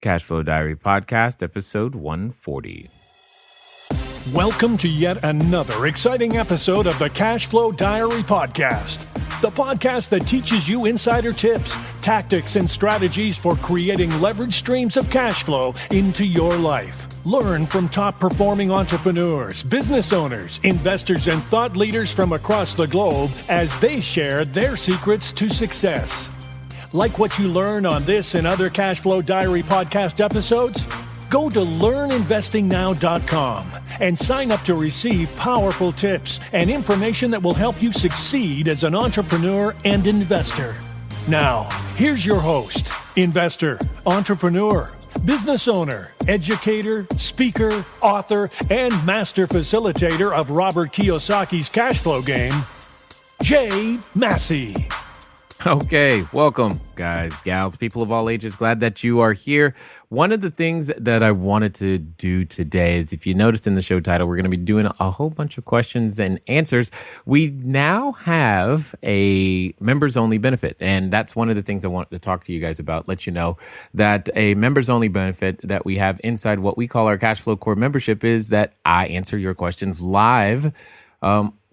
Cashflow Diary Podcast, episode 140. Welcome to yet another exciting episode of the Cashflow Diary Podcast, the podcast that teaches you insider tips, tactics, and strategies for creating leverage streams of cash flow into your life. Learn from top-performing entrepreneurs, business owners, investors, and thought leaders from across the globe as they share their secrets to success. Like what you learn on this and other Cashflow Diary podcast episodes? Go to learninvestingnow.com and sign up to receive powerful tips and information that will help you succeed as an entrepreneur and investor. Now, here's your host, investor, entrepreneur, business owner, educator, speaker, author, and master facilitator of Robert Kiyosaki's cash flow game, Jay Massey. Okay, welcome, guys, gals, people of all ages. Glad that you are here. One of the things that I wanted to do today is, if you noticed in the show title, we're going to be doing a whole bunch of questions and answers. We now have a members-only benefit, and that's one of the things I wanted to talk to you guys about, let you know that a members-only benefit that we have inside what we call our Cashflow Core membership is that I answer your questions live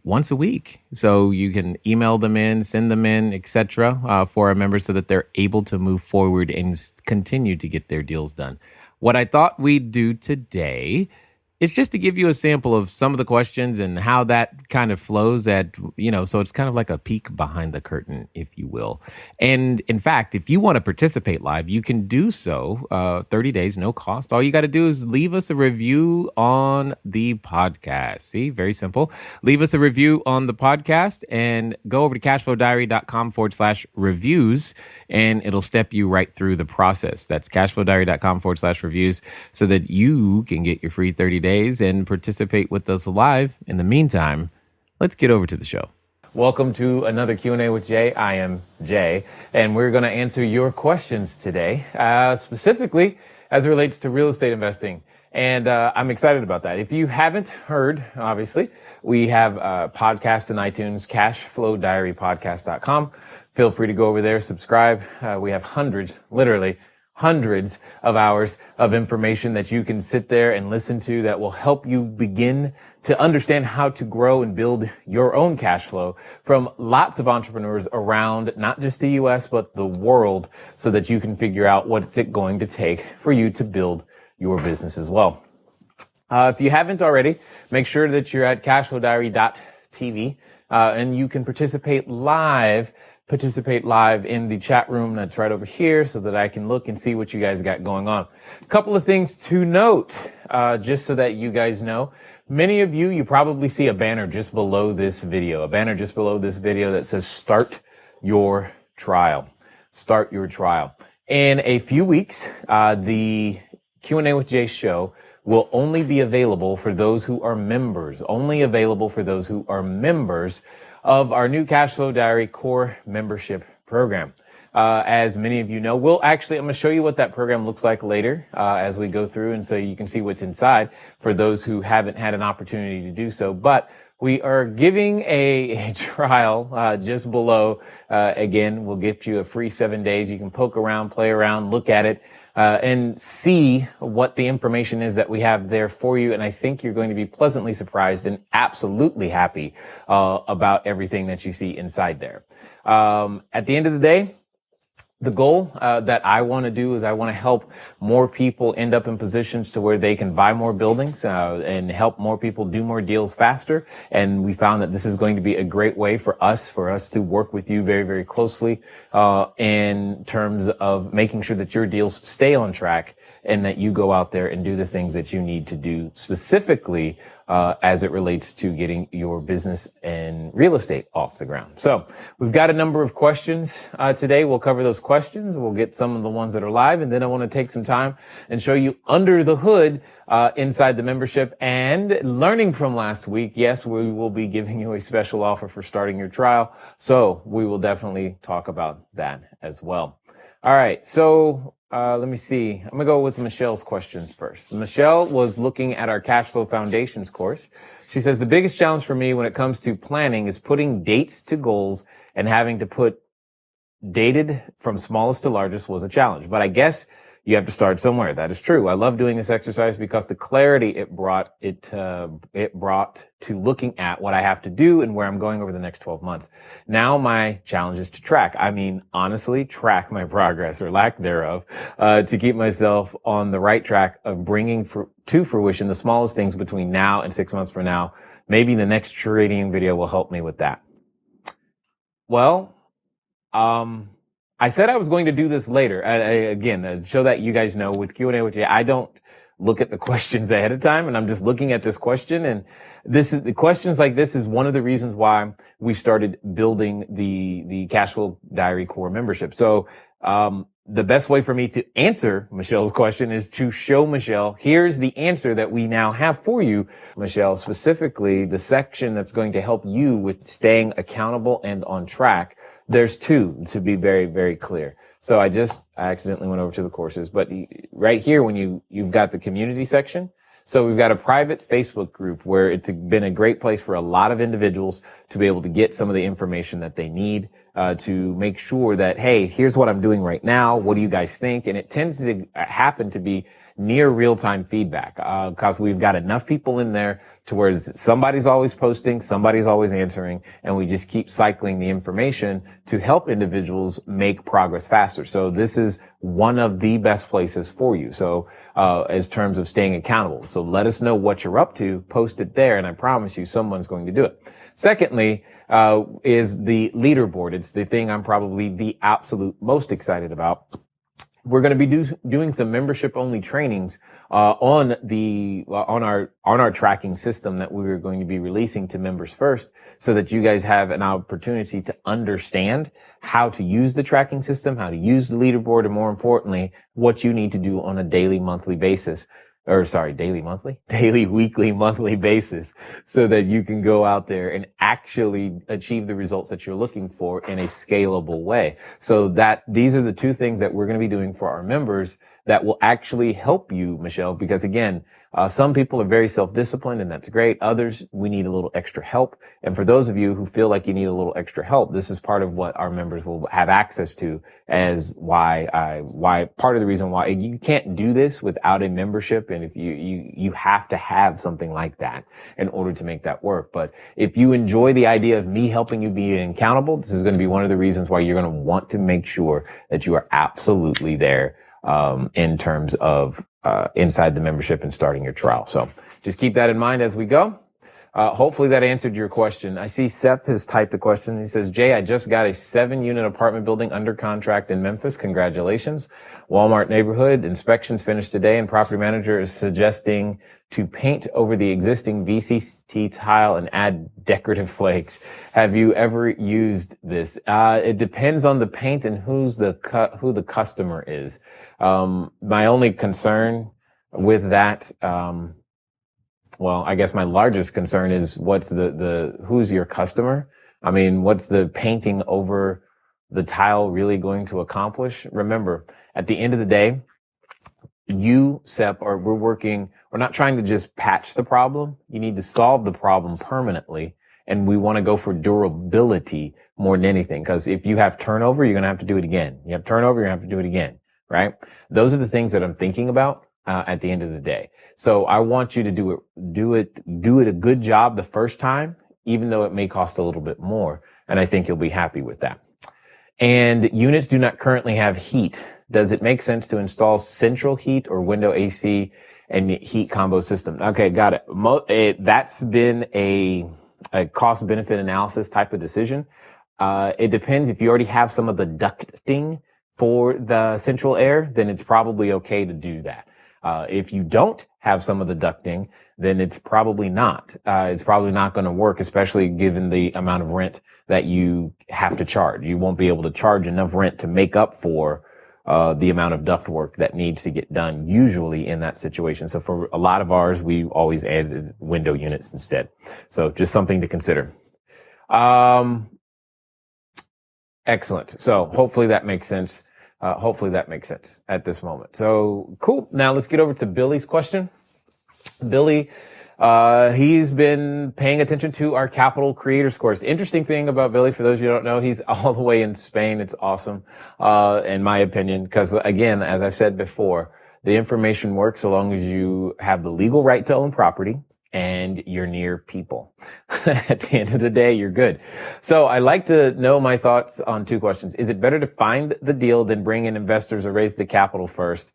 once a week. So you can email them in, send them in, etc. For our members so that they're able to move forward and continue to get their deals done. What I thought we'd do today is just to give you a sample of some of the questions and how that kind of flows so it's kind of like a peek behind the curtain, if you will. And in fact, if you want to participate live, you can do so 30 days, no cost. All you got to do is leave us a review on the podcast. See, very simple. Leave us a review on the podcast and go over to cashflowdiary.com/reviews and it'll step you right through the process. That's cashflowdiary.com/reviews so that you can get your free 30 days and participate with us live. In the meantime, let's get over to the show. Welcome to another Q&A with Jay. I am Jay, and we're going to answer your questions today, specifically as it relates to real estate investing. And I'm excited about that. If you haven't heard, obviously, we have a podcast in iTunes, cashflowdiarypodcast.com. Feel free to go over there, subscribe. We have literally hundreds of hours of information that you can sit there and listen to that will help you begin to understand how to grow and build your own cash flow from lots of entrepreneurs around not just the US, but the world, so that you can figure out what's it going to take for you to build your business as well. If you haven't already, make sure that you're at cashflowdiary.tv and you can participate live in the chat room that's right over here so that I can look and see what you guys got going on. A couple of things to note, just so that you guys know. Many of you probably see a banner just below this video, that says start your trial. Start your trial. In a few weeks, the Q&A with Jay show will only be available for those who are members, of our new Cashflow Diary Core membership program. As many of you know, I'm going to show you what that program looks like later, as we go through, and so you can see what's inside for those who haven't had an opportunity to do so. But we are giving a trial, just below. Again, we'll get you a free 7 days. You can poke around, play around, look at it, and see what the information is that we have there for you. And I think you're going to be pleasantly surprised and absolutely happy about everything that you see inside there. At the end of the day, the goal that I want to do is I want to help more people end up in positions to where they can buy more buildings and help more people do more deals faster. And we found that this is going to be a great way for us to work with you very, very closely in terms of making sure that your deals stay on track and that you go out there and do the things that you need to do, specifically as it relates to getting your business and real estate off the ground. So we've got a number of questions today. We'll cover those questions. We'll get some of the ones that are live, and then I want to take some time and show you under the hood inside the membership. And learning from last week, yes, we will be giving you a special offer for starting your trial. So we will definitely talk about that as well. All right. So let me see. I'm going to go with Michelle's question first. Michelle was looking at our Cashflow Foundations course. She says, the biggest challenge for me when it comes to planning is putting dates to goals, and having to put dated from smallest to largest was a challenge. But I guess you have to start somewhere. That is true. I love doing this exercise because the clarity it brought to looking at what I have to do and where I'm going over the next 12 months. Now my challenge is to track. I mean, honestly, track my progress or lack thereof, to keep myself on the right track of bringing to fruition the smallest things between now and 6 months from now. Maybe the next trading video will help me with that. Well, I said I was going to do this later. Again, so that you guys know, with Q&A with Jay, I don't look at the questions ahead of time, and I'm just looking at this question. And the questions like this is one of the reasons why we started building the Cashflow Diary core membership. So, the best way for me to answer Michelle's question is to show Michelle, here's the answer that we now have for you, Michelle, specifically the section that's going to help you with staying accountable and on track. There's two, to be very, very clear. So I accidentally went over to the courses, but right here, when you've got the community section. So we've got a private Facebook group where it's been a great place for a lot of individuals to be able to get some of the information that they need, to make sure that, hey, here's what I'm doing right now. What do you guys think? And it tends to happen to be near real-time feedback, because we've got enough people in there to where somebody's always posting, somebody's always answering, and we just keep cycling the information to help individuals make progress faster. So this is one of the best places for you. So, as terms of staying accountable. So let us know what you're up to, post it there, and I promise you someone's going to do it. Secondly, is the leaderboard. It's the thing I'm probably the absolute most excited about. We're going to be doing some membership only trainings, on our tracking system that we are going to be releasing to members first, so that you guys have an opportunity to understand how to use the tracking system, how to use the leaderboard, and more importantly, what you need to do on a daily, weekly, monthly basis, so that you can go out there and actually achieve the results that you're looking for in a scalable way. So that these are the two things that we're going to be doing for our members that will actually help you, Michelle, because again, some people are very self-disciplined, and that's great. Others, we need a little extra help. And for those of you who feel like you need a little extra help, this is part of what our members will have access to, as why part of the reason why you can't do this without a membership. And if you have to have something like that in order to make that work. But if you enjoy the idea of me helping you be accountable, this is going to be one of the reasons why you're going to want to make sure that you are absolutely there, in terms of inside the membership and starting your trial. So just keep that in mind as we go. Hopefully that answered your question. I see Sep has typed a question. He says, Jay, I just got a 7-unit apartment building under contract in Memphis. Congratulations. Walmart neighborhood. Inspections finished today, and property manager is suggesting to paint over the existing VCT tile and add decorative flakes. Have you ever used this? It depends on the paint and who the customer is. My only concern with that, well, I guess my largest concern is what's who's your customer? I mean, what's the painting over the tile really going to accomplish? Remember, at the end of the day, we're not trying to just patch the problem. You need to solve the problem permanently. And we want to go for durability more than anything. Because if you have turnover, you're going to have to do it again. You have turnover, you're going to have to do it again, right? Those are the things that I'm thinking about, at the end of the day. So I want you to do it a good job the first time, even though it may cost a little bit more. And I think you'll be happy with that. And units do not currently have heat. Does it make sense to install central heat or window AC and heat combo system? Okay, got it. That's been a cost benefit analysis type of decision. It depends. If you already have some of the ducting for the central air, then it's probably okay to do that. If you don't have some of the ducting, then it's probably not. It's probably not going to work, especially given the amount of rent that you have to charge. You won't be able to charge enough rent to make up for the amount of duct work that needs to get done usually in that situation. So for a lot of ours, we always added window units instead. So just something to consider. Excellent. So hopefully that makes sense. At this moment. So cool. Now let's get over to Billy's question. Billy He's been paying attention to our Capital Creators course. Interesting thing about Billy, for those of you who don't know, he's all the way in Spain. It's awesome, in my opinion, because again, as I've said before, the information works so long as you have the legal right to own property and you're near people. At the end of the day, you're good. So I'd like to know my thoughts on two questions. Is it better to find the deal than bring in investors or raise the capital first?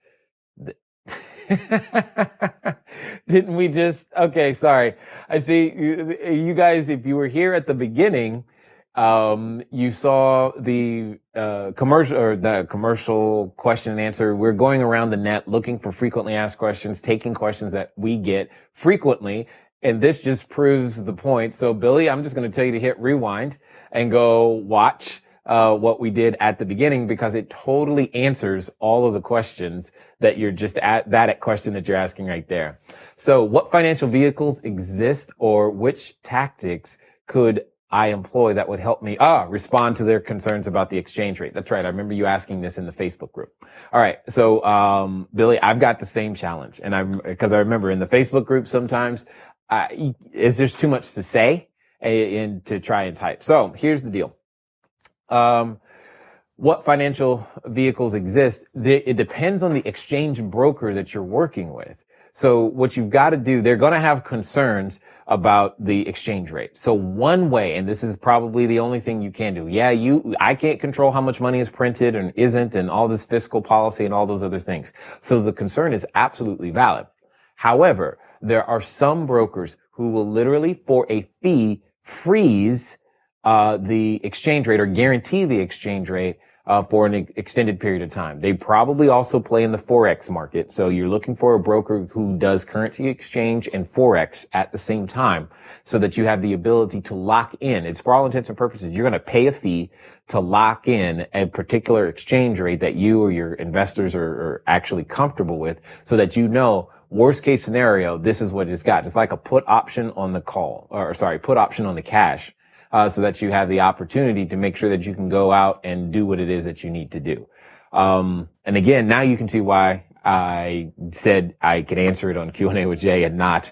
Didn't we just, okay, sorry. I see you guys, if you were here at the beginning, you saw the commercial question and answer. We're going around the net looking for frequently asked questions, taking questions that we get frequently. And this just proves the point. So Billy, I'm just going to tell you to hit rewind and go watch what we did at the beginning, because it totally answers all of the questions that you're just question that you're asking right there. So what financial vehicles exist, or which tactics could I employ that would help me respond to their concerns about the exchange rate? That's right. I remember you asking this in the Facebook group. All right. So, Billy, I've got the same challenge, and because I remember in the Facebook group, sometimes, it's just too much to say and to try and type. So here's the deal. What financial vehicles exist? It depends on the exchange broker that you're working with. So what you've got to do, they're going to have concerns about the exchange rate. So one way, and this is probably the only thing you can do. Yeah, I can't control how much money is printed and isn't, and all this fiscal policy and all those other things. So the concern is absolutely valid. However, there are some brokers who will literally, for a fee, freeze the exchange rate or guarantee the exchange rate for an extended period of time. They probably also play in the Forex market. So you're looking for a broker who does currency exchange and Forex at the same time, so that you have the ability to lock in. It's for all intents and purposes, you're going to pay a fee to lock in a particular exchange rate that you or your investors are actually comfortable with, so that you know, worst case scenario, this is what it's got. It's like a put option on the put option on the cash. So that you have the opportunity to make sure that you can go out and do what it is that you need to do. And again, now you can see why I said I could answer it on Q&A with Jay and not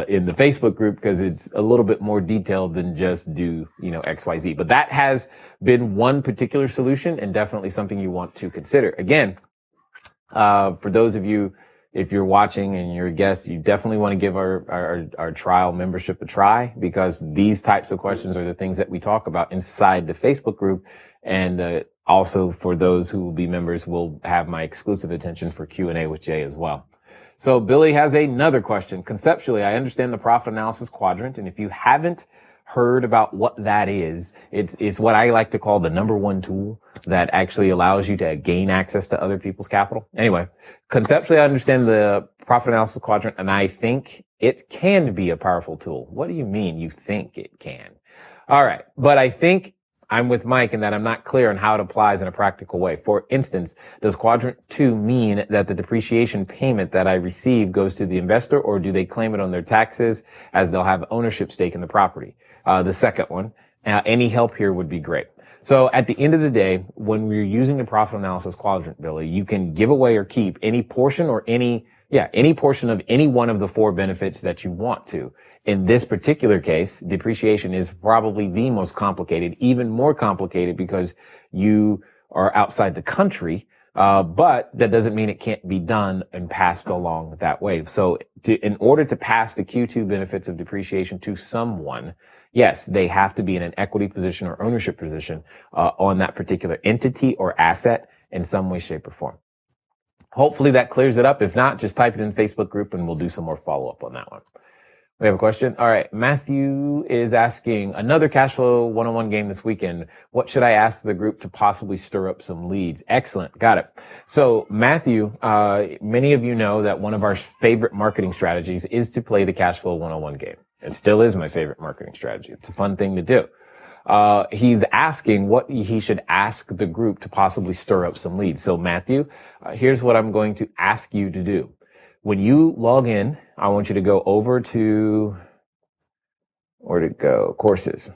in the Facebook group, because it's a little bit more detailed than just do, XYZ. But that has been one particular solution, and definitely something you want to consider. Again, for those of you, if you're watching and you're a guest, you definitely want to give our trial membership a try, because these types of questions are the things that we talk about inside the Facebook group. And also for those who will be members, will have my exclusive attention for Q&A with Jay as well. So Billy has another question. Conceptually, I understand the profit analysis quadrant, and if you haven't heard about what that is, it's what I like to call the number one tool that actually allows you to gain access to other people's capital. Anyway, conceptually, I understand the profit analysis quadrant, and I think it can be a powerful tool. What do you mean you think it can? All right. But I think I'm with Mike in that I'm not clear on how it applies in a practical way. For instance, does quadrant 2 mean that the depreciation payment that I receive goes to the investor, or do they claim it on their taxes as they'll have ownership stake in the property? The second one, any help here would be great. So at the end of the day, when we're using the profit analysis quadrant, Billy, you can give away or keep any portion or any portion of any one of the 4 benefits that you want to. In this particular case, depreciation is probably the most complicated, even more complicated because you are outside the country. But that doesn't mean it can't be done and passed along that way. So in order to pass the Q2 benefits of depreciation to someone, yes, they have to be in an equity position or ownership position on that particular entity or asset in some way, shape, or form. Hopefully that clears it up. If not, just type it in the Facebook group and we'll do some more follow-up on that one. We have a question. All right. Matthew is asking, another Cashflow 101 game this weekend. What should I ask the group to possibly stir up some leads? Excellent. Got it. So Matthew, many of you know that one of our favorite marketing strategies is to play the Cashflow 101 game. It still is my favorite marketing strategy. It's a fun thing to do. He's asking what he should ask the group to possibly stir up some leads. So Matthew, here's what I'm going to ask you to do. When you log in, I want you to go over to, where'd it go? Courses.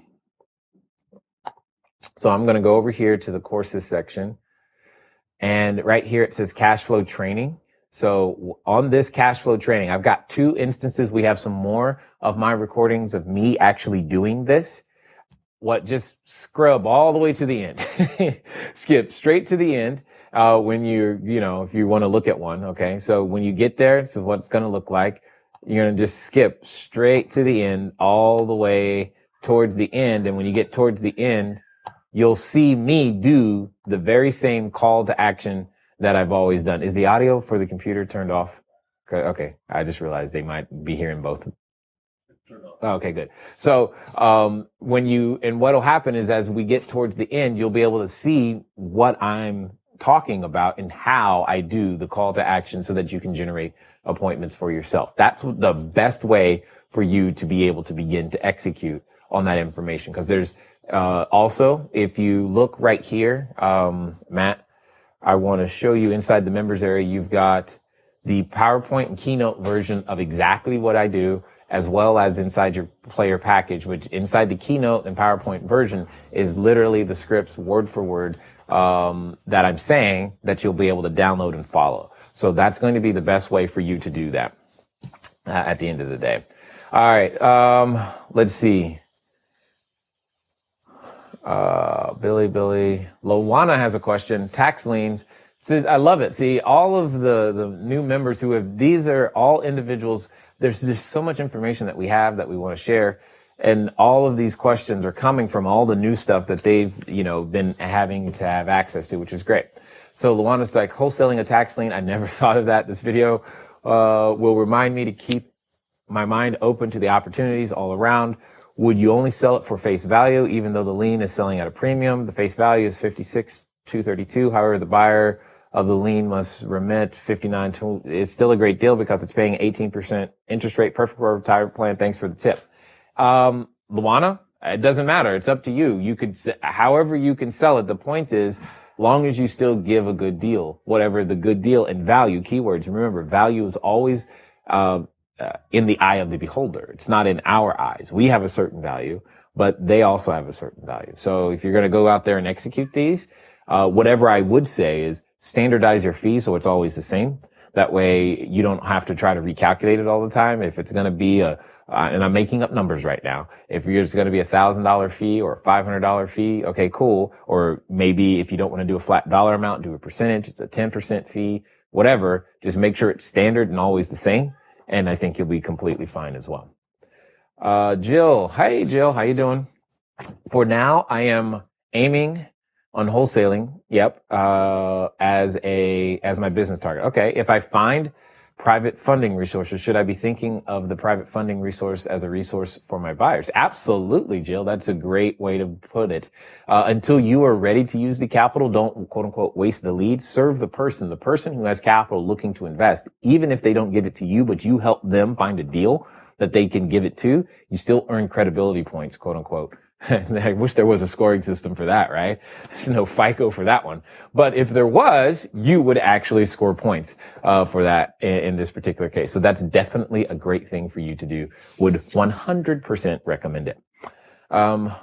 So I'm going to go over here to the courses section. And right here, it says cash flow training. So on this cash flow training, I've got 2 instances. We have some more of my recordings of me actually doing this. Just scrub all the way to the end. Skip straight to the end. When if you want to look at one. Okay. So when you get there, this is what it's going to look like. You're going to just skip straight to the end, all the way towards the end. And when you get towards the end, you'll see me do the very same call to action that I've always done. Is the audio for the computer turned off? Okay. I just realized they might be hearing both. Okay, good. So, what'll happen is as we get towards the end, you'll be able to see what I'm talking about and how I do the call to action so that you can generate appointments for yourself. That's the best way for you to be able to begin to execute on that information. Because there's, also, if you look right here, Matt, I want to show you inside the members area, you've got the PowerPoint and Keynote version of exactly what I do, as well as inside your player package, which inside the Keynote and PowerPoint version is literally the scripts word for word, that I'm saying that you'll be able to download and follow. So that's going to be the best way for you to do that, at the end of the day. All right. Let's see. Billy, Lowana has a question. Tax liens. Says, I love it. See, all of the new members these are all individuals. There's just so much information that we have that we want to share. And all of these questions are coming from all the new stuff that they've, been having to have access to, which is great. So Luana's like, wholesaling a tax lien. I never thought of that. This video, will remind me to keep my mind open to the opportunities all around. Would you only sell it for face value, even though the lien is selling at a premium? The face value is $56,232. However, the buyer of the lien must remit $59,200. It's still a great deal because it's paying 18% interest rate. Perfect for a retirement plan. Thanks for the tip. Luana, it doesn't matter. It's up to you. You could, however you can sell it. The point is, long as you still give a good deal, whatever the good deal and value keywords. Remember, value is always, in the eye of the beholder. It's not in our eyes. We have a certain value, but they also have a certain value. So if you're going to go out there and execute these, whatever I would say is standardize your fee so it's always the same. That way you don't have to try to recalculate it all the time. If it's going to be and I'm making up numbers right now. If it's going to be $1,000 fee or a $500 fee, okay, cool. Or maybe if you don't want to do a flat dollar amount, do a percentage. It's a 10% fee, whatever. Just make sure it's standard and always the same. And I think you'll be completely fine as well. Jill. Hey, Jill. How you doing? For now, I am aiming on wholesaling. Yep. As my business target. Okay. If I find private funding resources, should I be thinking of the private funding resource as a resource for my buyers? Absolutely, Jill. That's a great way to put it. Until you are ready to use the capital, don't quote unquote waste the lead. Serve the person who has capital looking to invest. Even if they don't give it to you, but you help them find a deal that they can give it to, you still earn credibility points, quote unquote. I wish there was a scoring system for that, right? There's no FICO for that one. But if there was, you would actually score points for that in this particular case. So that's definitely a great thing for you to do. Would 100% recommend it.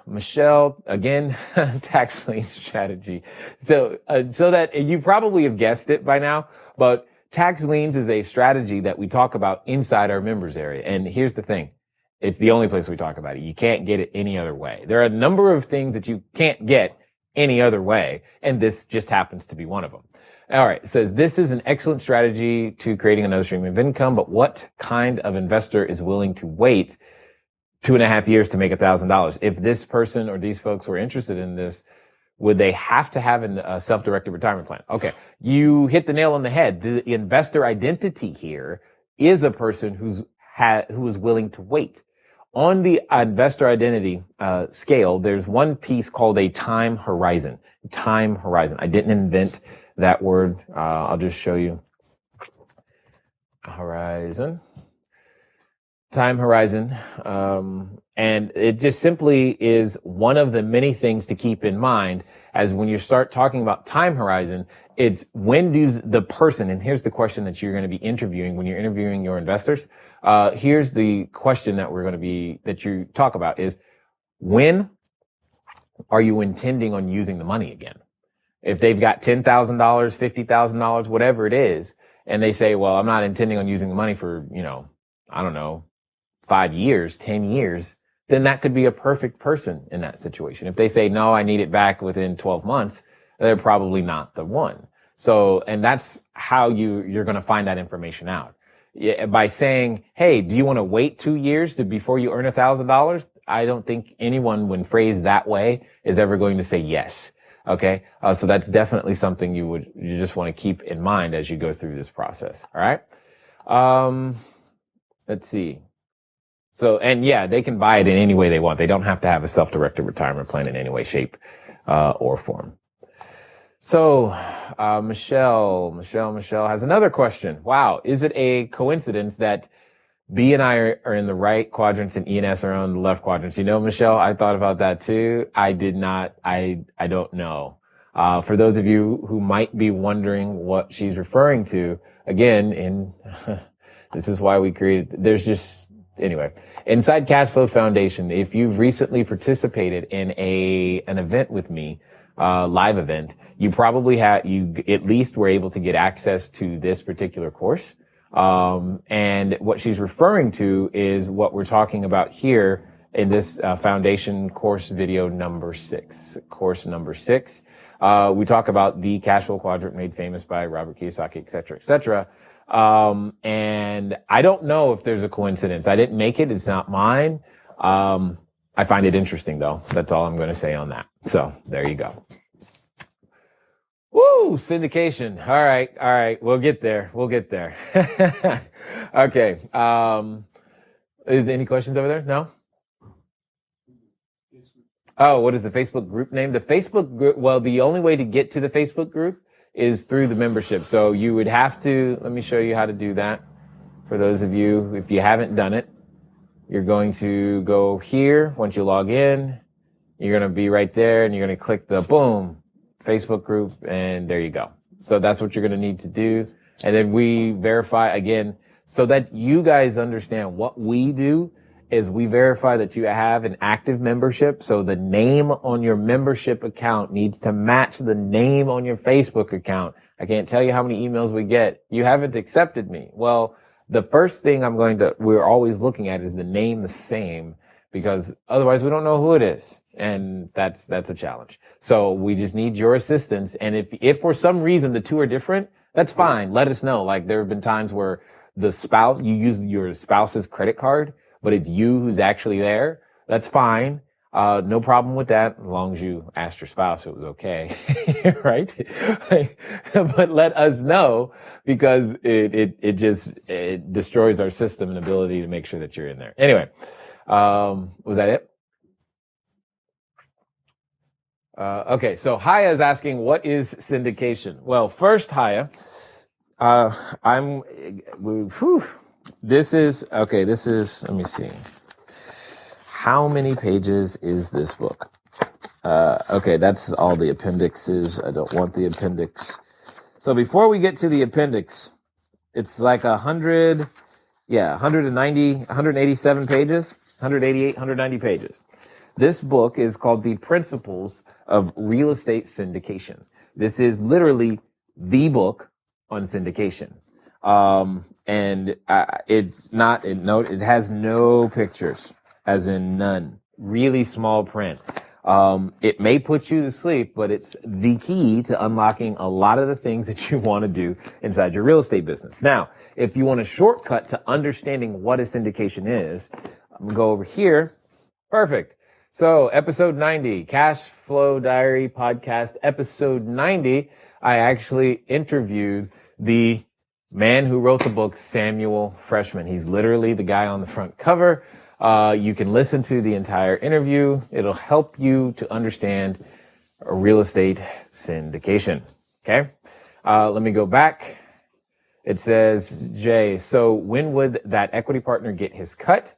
Michelle, again, tax lien strategy. So that you probably have guessed it by now, but tax liens is a strategy that we talk about inside our members area. And here's the thing. It's the only place we talk about it. You can't get it any other way. There are a number of things that you can't get any other way, and this just happens to be one of them. All right. It says, this is an excellent strategy to creating another stream of income, but what kind of investor is willing to wait 2.5 years to make $1,000? If this person or these folks were interested in this, would they have to have a self-directed retirement plan? Okay. You hit the nail on the head. The investor identity here is a person who is willing to wait. On the investor identity scale, there's one piece called a time horizon. Time horizon. I didn't invent that word. I'll just show you. Horizon. Time horizon. And it just simply is one of the many things to keep in mind as when you start talking about time horizon, it's when does the person, and here's the question that you're going to be interviewing when you're interviewing your investors. Here's the question that you talk about is, when are you intending on using the money again? If they've got $10,000, $50,000, whatever it is, and they say, well, I'm not intending on using the money for, I don't know, 5 years, 10 years, then that could be a perfect person in that situation. If they say, no, I need it back within 12 months, they're probably not the one. So, and that's how you're going to find that information out. By saying, hey, do you want to wait 2 years before you earn $1,000? I don't think anyone, when phrased that way, is ever going to say yes. Okay. So that's definitely something you just want to keep in mind as you go through this process. All right. Let's see. So, and yeah, they can buy it in any way they want. They don't have to have a self-directed retirement plan in any way, shape, or form. So, Michelle has another question. Wow. Is it a coincidence that B and I are in the right quadrants and E and S are on the left quadrants? Michelle, I thought about that too. I did not. I don't know. For those of you who might be wondering what she's referring to, again, this is why we created, anyway, inside Cashflow Foundation, if you've recently participated in an event with me, live event, you probably you at least were able to get access to this particular course. And what she's referring to is what we're talking about here in this foundation course video number 6. Course number 6. We talk about the cash flow quadrant made famous by Robert Kiyosaki, et cetera, et cetera. And I don't know if there's a coincidence. I didn't make it. It's not mine. I find it interesting though. That's all I'm going to say on that. So there you go. Woo! Syndication. All right. We'll get there. Okay. Is there any questions over there? No? Oh, what is the Facebook group name? The Facebook group, well, the only way to get to the Facebook group is through the membership. So you would have to, let me show you how to do that. For those of you, if you haven't done it, you're going to go here. Once you log in, you're going to be right there and you're going to click the boom, Facebook group, and there you go. So that's what you're going to need to do. And then we verify again so that you guys understand what we do is we verify that you have an active membership. So the name on your membership account needs to match the name on your Facebook account. I can't tell you how many emails we get. You haven't accepted me. Well, the first thing we're always looking at is the name the same, because otherwise we don't know who it is. And that's a challenge. So we just need your assistance. And if for some reason the two are different, that's fine. Let us know. Like there have been times where you use your spouse's credit card, but it's you who's actually there. That's fine. No problem with that, as long as you asked your spouse it was okay, right? But let us know, because it destroys our system and ability to make sure that you're in there. Anyway, was that it? Okay, so Haya is asking, what is syndication? Well, first, Haya, this is, let me see. How many pages is this book? Okay, that's all the appendixes. I don't want the appendix. So before we get to the appendix, it's like 187 pages, 188, 190 pages. This book is called The Principles of Real Estate Syndication. This is literally the book on syndication. And it has no pictures, as in none. Really small print. It may put you to sleep, but it's the key to unlocking a lot of the things that you want to do inside your real estate business. Now, if you want a shortcut to understanding what a syndication is, I'm gonna go over here. Perfect. So episode 90, Cashflow Diary podcast, episode 90, I actually interviewed the man who wrote the book, Samuel Freshman. He's literally the guy on the front cover. You can listen to the entire interview. It'll help you to understand real estate syndication. Okay. Let me go back. It says, Jay, so when would that equity partner get his cut?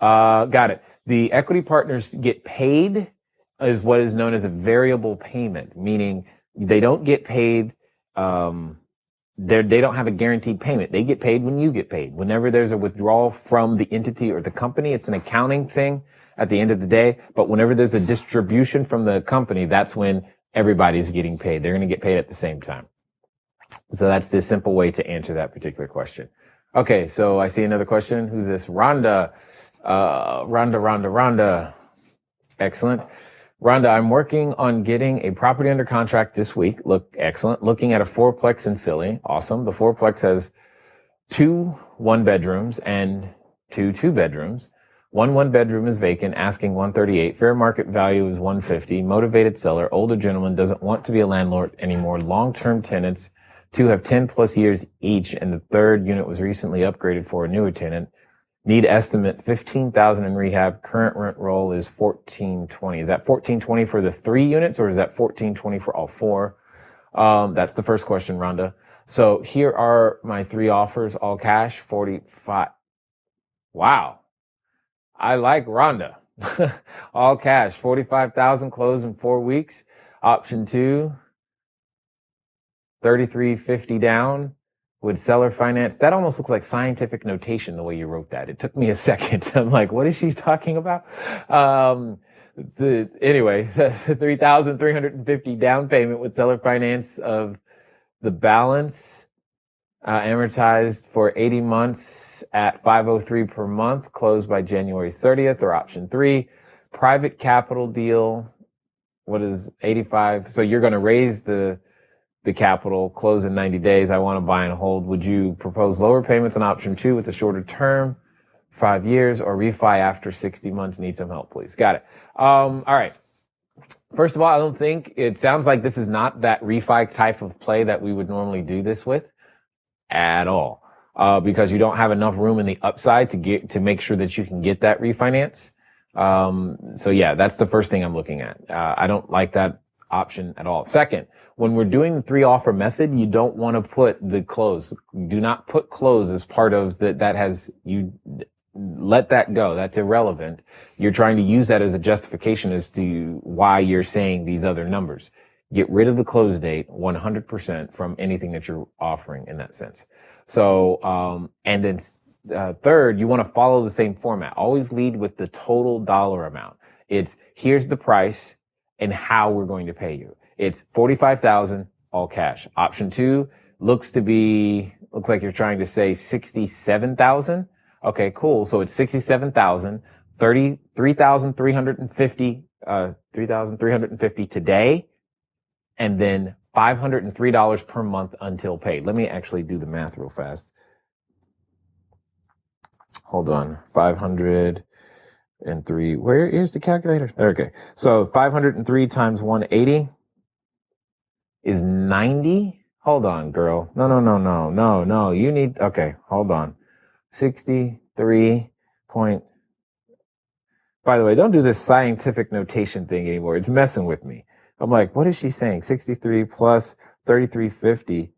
Got it. The equity partners get paid is what is known as a variable payment, meaning they don't get paid, they don't have a guaranteed payment. They get paid when you get paid. Whenever there's a withdrawal from the entity or the company, it's an accounting thing at the end of the day. But whenever there's a distribution from the company, that's when everybody's getting paid. They're going to get paid at the same time. So that's the simple way to answer that particular question. Okay, so I see another question. Who's this? Rhonda. Rhonda. Excellent. Rhonda, I'm working on getting a property under contract this week. Excellent. Looking at a fourplex in Philly. Awesome. The fourplex has 2 1-bedrooms and 2 2-bedrooms. One bedroom is vacant, asking 138. Fair market value is 150. Motivated seller, older gentleman, doesn't want to be a landlord anymore. Long-term tenants, 2 have 10 plus years each, and the 3rd unit was recently upgraded for a newer tenant. Need estimate $15,000 in rehab. Current rent roll is $1,420. Is that $1,420 for the 3 units, or is that $1,420 for all 4? That's the first question, Rhonda. So here are my 3 offers, all cash, 45. Wow. I like Rhonda. All cash, 45,000 closed in 4 weeks. Option 2, 3350 down with seller finance. That almost looks like scientific notation the way you wrote that. It took me a second. I'm like, what is she talking about? Anyway, the 3,350 down payment with seller finance of the balance, amortized for 80 months at 503 per month, closed by January 30th, or option 3, private capital deal. What is 85? So you're going to raise the capital, close in 90 days. I want to buy and hold. Would you propose lower payments on option 2 with a shorter term, 5 years, or refi after 60 months? Need some help, please. Got it. All right. First of all, I don't think it sounds like this is not that refi type of play that we would normally do this with at all, because you don't have enough room in the upside to make sure that you can get that refinance. So yeah, that's the first thing I'm looking at. I don't like that option at all. Second, when we're doing the 3 offer method, you don't want to put the close. Do not put close as part of you let that go. That's irrelevant. You're trying to use that as a justification as to why you're saying these other numbers. Get rid of the close date 100% from anything that you're offering in that sense. So, and then third, you want to follow the same format. Always lead with the total dollar amount. It's here's the price and how we're going to pay you. It's 45,000 all cash. Option 2 looks like you're trying to say 67,000. Okay, cool. So it's 67,000, 3,350 today, and then $503 per month until paid. Let me actually do the math real fast. Hold on. 503. Where is the calculator? Okay. So 503 times 180 is 90. Hold on, girl. No. You need, okay, hold on. 63 point. By the way, don't do this scientific notation thing anymore. It's messing with me. I'm like, what is she saying? 63 plus 3350.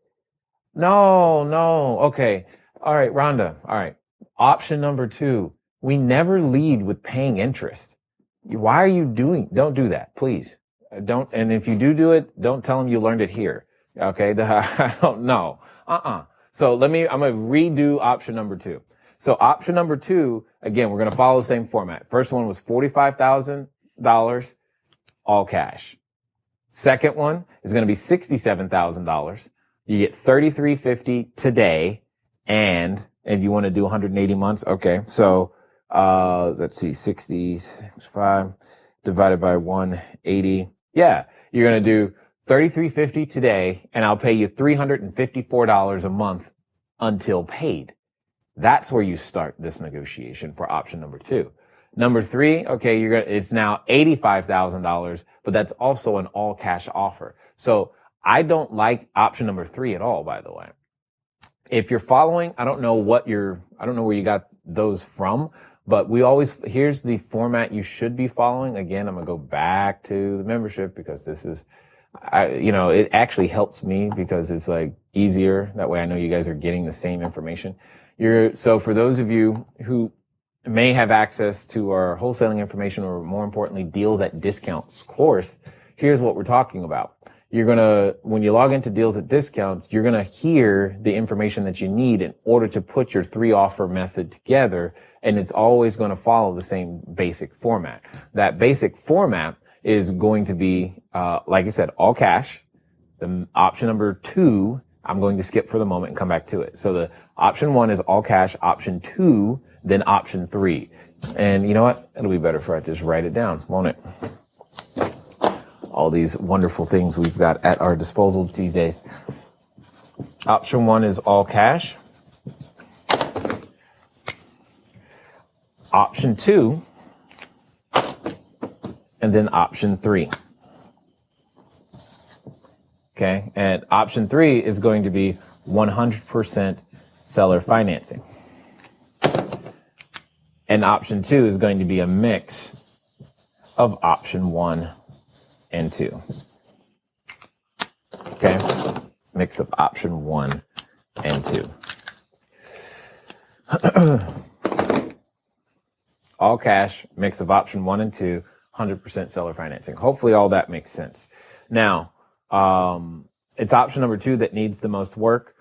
No. Okay. All right, Rhonda. All right. Option number 2. We never lead with paying interest. Why are you don't do that, please. Don't, and if you do it, don't tell them you learned it here. Okay. I don't know. So I'm going to redo option number 2. So option number 2, again, we're going to follow the same format. First one was $45,000 all cash. Second one is going to be $67,000. You get $3,350 today, and you want to do 180 months. Okay. So, let's see, 65 divided by 180. Yeah. You're going to do $3,350 today, and I'll pay you $354 a month until paid. That's where you start this negotiation for option number 2. Number 3, okay, it's now $85,000, but that's also an all cash offer. So I don't like option number 3 at all, by the way. If you're following, I don't know where you got those from, but here's the format you should be following. Again, I'm going to go back to the membership because this is, it actually helps me because it's like easier. That way I know you guys are getting the same information. So for those of you who may have access to our wholesaling information, or more importantly, deals at discounts course, here's what we're talking about. When you log into deals at discounts, you're going to hear the information that you need in order to put your 3 offer method together. And it's always going to follow the same basic format. That basic format is going to be, like I said, all cash. The option number 2 I'm going to skip for the moment and come back to it. So the option 1 is all cash, option 2, then option 3. And you know what? It'll be better if I just write it down, won't it? All these wonderful things we've got at our disposal these days. Option 1 is all cash. Option 2, and then option 3. Okay, and option 3 is going to be 100% seller financing. And option 2 is going to be a mix of option 1 and 2. Okay, mix of option 1 and 2. All cash, mix of option 1 and 2, 100% seller financing. Hopefully all that makes sense. Now, it's option number 2 that needs the most work.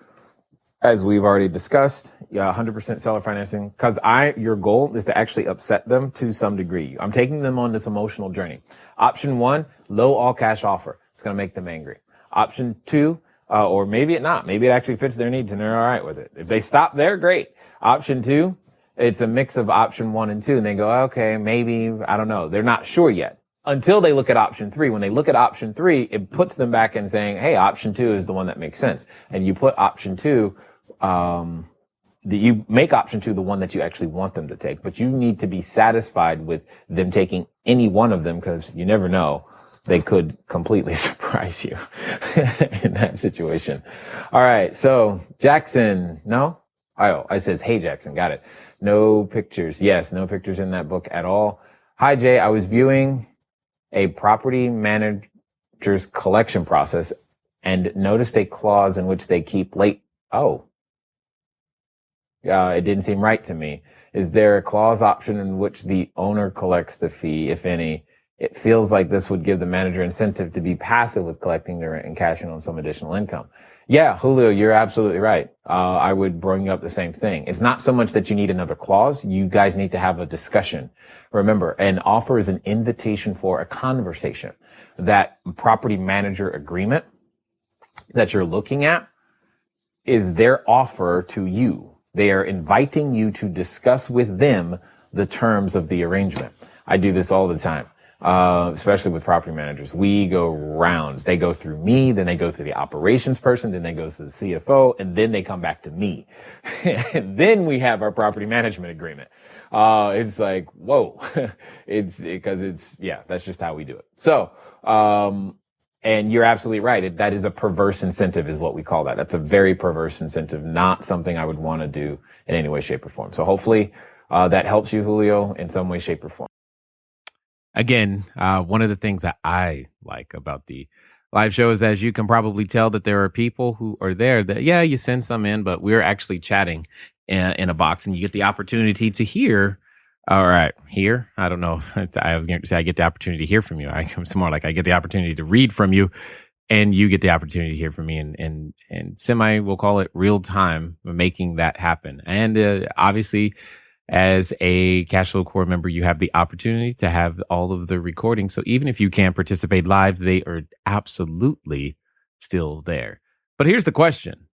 As we've already discussed, 100% seller financing, because your goal is to actually upset them to some degree. I'm taking them on this emotional journey. Option 1, low all cash offer. It's going to make them angry. Option 2, or maybe it not. Maybe it actually fits their needs and they're all right with it. If they stop there, great. Option 2, it's a mix of option 1 and 2, and they go, okay, maybe, I don't know. They're not sure yet until they look at option 3. When they look at option 3, it puts them back in saying, hey, option 2 is the one that makes sense. And you put option 2, you make option 2 the one that you actually want them to take, but you need to be satisfied with them taking any one of them, because you never know. They could completely surprise you in that situation. All right. So Jackson, no? Oh, I says, hey, Jackson, got it. No pictures. Yes, no pictures in that book at all. Hi, Jay. I was viewing a property manager's collection process and noticed a clause in which they keep late. Oh, it didn't seem right to me. Is there a clause option in which the owner collects the fee, if any? It feels like this would give the manager incentive to be passive with collecting the rent and cashing on some additional income. Yeah, Julio, you're absolutely right. I would bring up the same thing. It's not so much that you need another clause. You guys need to have a discussion. Remember, an offer is an invitation for a conversation. That property manager agreement that you're looking at is their offer to you. They are inviting you to discuss with them the terms of the arrangement. I do this all the time. Especially with property managers. We go rounds. They go through me, then they go through the operations person, then they go to the CFO, and then they come back to me. And then we have our property management agreement. It's like, whoa. That's just how we do it. So, and you're absolutely right. That is a perverse incentive is what we call that. That's a very perverse incentive, not something I would want to do in any way, shape, or form. So hopefully, that helps you, Julio, in some way, shape, or form. Again, one of the things that I like about the live show is, as you can probably tell, that there are people who are there that, yeah, you send some in, but we're actually chatting in a box, and you get the opportunity to hear. All right, hear? I don't know. I was going to say I get the opportunity to hear from you. It's more like I get the opportunity to read from you, and you get the opportunity to hear from me, and semi, we'll call it real time, making that happen. And obviously, as a Cashflow Core member, you have the opportunity to have all of the recordings. So even if you can't participate live, they are absolutely still there. But here's the question.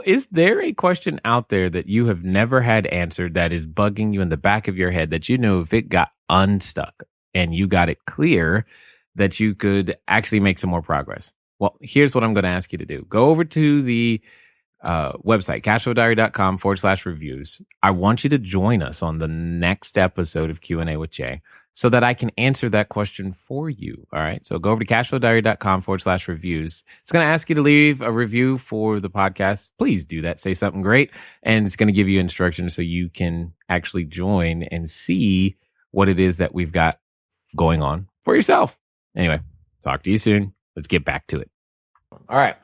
Is there a question out there that you have never had answered that is bugging you in the back of your head that you know if it got unstuck and you got it clear that you could actually make some more progress? Well, here's what I'm going to ask you to do. Go over to the website, cashflowdiary.com/reviews. I want you to join us on the next episode of Q&A with Jay so that I can answer that question for you. All right. So go over to cashflowdiary.com/reviews. It's going to ask you to leave a review for the podcast. Please do that. Say something great. And it's going to give you instructions so you can actually join and see what it is that we've got going on for yourself. Anyway, talk to you soon. Let's get back to it. All right.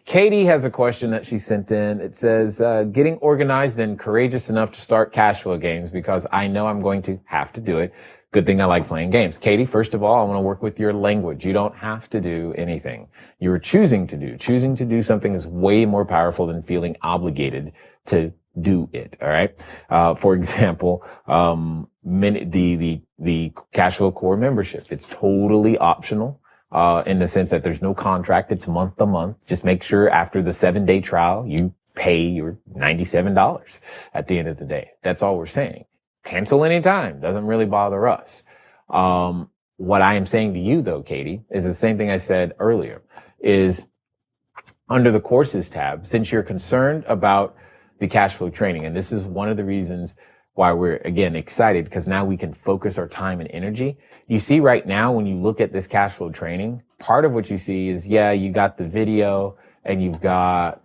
Katie has a question that she sent in. It says, getting organized and courageous enough to start cash flow games because I know I'm going to have to do it. Good thing I like playing games. Katie, first of all, I want to work with your language. You don't have to do anything. You're choosing to do. Choosing to do something is way more powerful than feeling obligated to do it. All right. For example, the Cashflow Core membership. It's totally optional. in the sense that there's no contract. It's month to month. Just make sure after the 7-day trial, you pay your $97 at the end of the day. That's all we're saying. Cancel anytime. Doesn't really bother us. What I am saying to you though, Katie, is the same thing I said earlier, is under the courses tab, since you're concerned about the cash flow training, and this is one of the reasons why we're, again, excited, because now we can focus our time and energy. You see right now, when you look at this cash flow training, part of what you see is, yeah, you got the video and you've got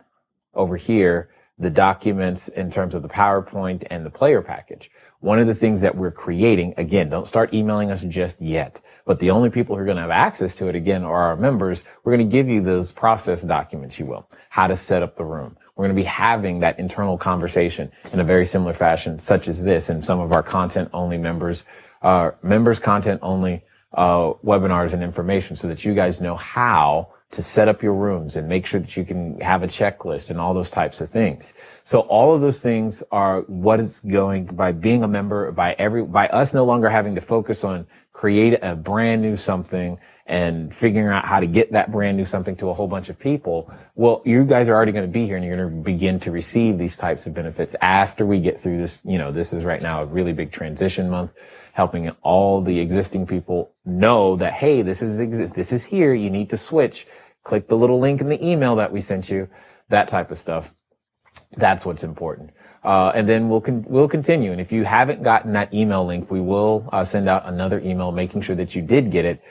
over here the documents in terms of the PowerPoint and the player package. One of the things that we're creating, again, don't start emailing us just yet, but the only people who are going to have access to it, again, are our members. We're going to give you those process documents, you will, how to set up the room. We're going to be having that internal conversation in a very similar fashion, such as this, and some of our content-only members content-only webinars and information, so that you guys know how to set up your rooms and make sure that you can have a checklist and all those types of things. So all of those things are what is going by being a member, by us no longer having to focus on create a brand new something and figuring out how to get that brand new something to a whole bunch of people. Well, you guys are already going to be here and you're going to begin to receive these types of benefits after we get through this. You know, this is right now a really big transition month, helping all the existing people know that, hey, this is here. You need to switch. Click the little link in the email that we sent you, that type of stuff. That's what's important. And then we'll continue. And if you haven't gotten that email link, we will send out another email making sure that you did get it,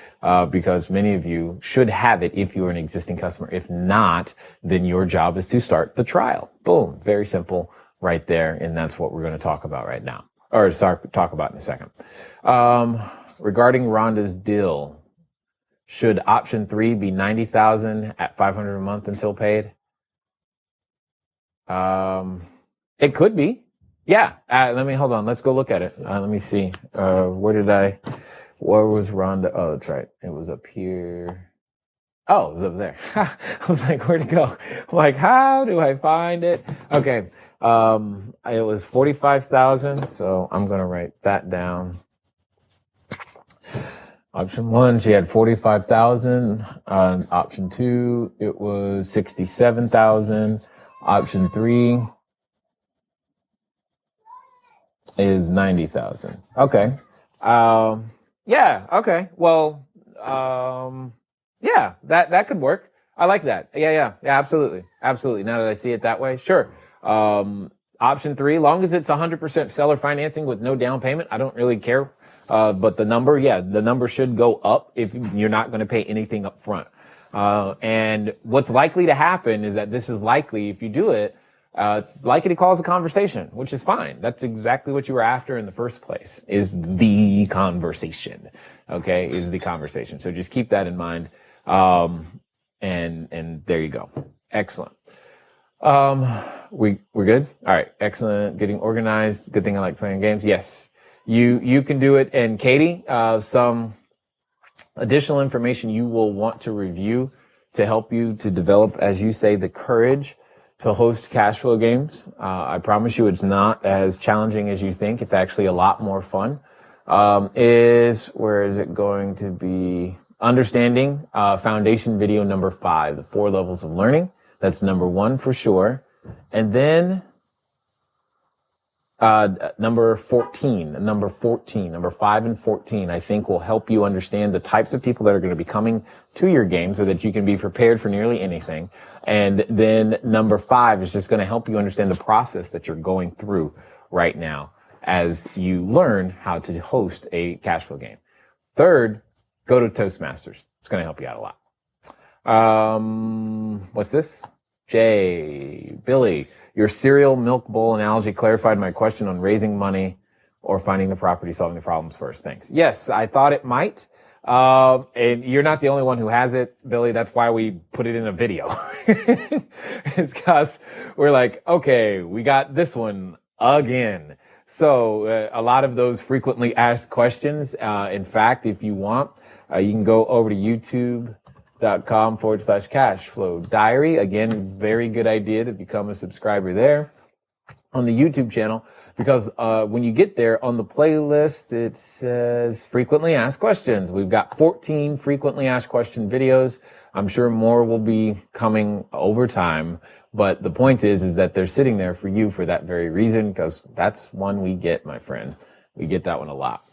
because many of you should have it if you're an existing customer. If not, then your job is to start the trial. Boom. Very simple right there. And that's what we're going to talk about right now, or talk about in a second. Regarding Rhonda's deal, should option 3 be $90,000 at $500 a month until paid? It could be. Yeah. Hold on. Let's go look at it. Let me see. Where was Rhonda? Oh, that's right. It was up here. Oh, it was up there. I was like, where'd it go? Like, how do I find it? Okay. It was 45,000. So I'm going to write that down. Option 1, she had 45,000. Option 2, it was 67,000. Option 3 is 90,000. Okay. Yeah. Okay. Well, yeah, that could work. I like that. Yeah. Absolutely. Now that I see it that way, sure. Option 3, long as it's 100% seller financing with no down payment, I don't really care. But the number should go up if you're not going to pay anything up front. And what's likely to happen is that this is likely, if you do it, it's likely to cause a conversation, which is fine. That's exactly what you were after in the first place, is the conversation. Okay. Is the conversation. So just keep that in mind. And there you go. Excellent. We're good. All right. Excellent. Getting organized. Good thing I like playing games. Yes. You can do it. And Katie, some additional information you will want to review to help you to develop, as you say, the courage to host cash flow games. I promise you it's not as challenging as you think. It's actually a lot more fun. Where is it going to be? Understanding foundation video number 5, the 4 levels of learning. That's number 1 for sure. And then number 5 and 14, I think will help you understand the types of people that are going to be coming to your game so that you can be prepared for nearly anything. And then number 5 is just going to help you understand the process that you're going through right now as you learn how to host a cash flow game. 3rd, go to Toastmasters. It's going to help you out a lot. What's this? Billy, your cereal milk bowl analogy clarified my question on raising money or finding the property, solving the problems first. Thanks. Yes, I thought it might. And you're not the only one who has it, Billy. That's why we put it in a video. It's because we're like, okay, we got this one again. So a lot of those frequently asked questions. In fact, if you want, you can go over to youtube.com/cashflow diary. Again, very good idea to become a subscriber there on the YouTube channel. because when you get there on the playlist, it says frequently asked questions. We've got 14 frequently asked question videos. I'm sure more will be coming over time, but the point is that they're sitting there for you for that very reason, because that's one we get, my friend. We get that one a lot.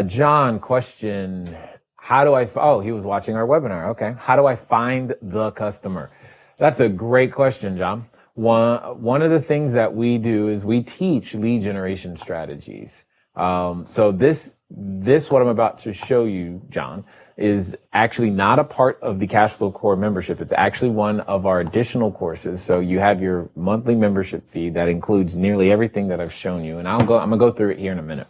John, question, he was watching our webinar. Okay. How do I find the customer? That's a great question, John. One of the things that we do is we teach lead generation strategies. So this what I'm about to show you, John, is actually not a part of the Cashflow Core membership. It's actually one of our additional courses. So you have your monthly membership fee that includes nearly everything that I've shown you. And I'm going to go through it here in a minute.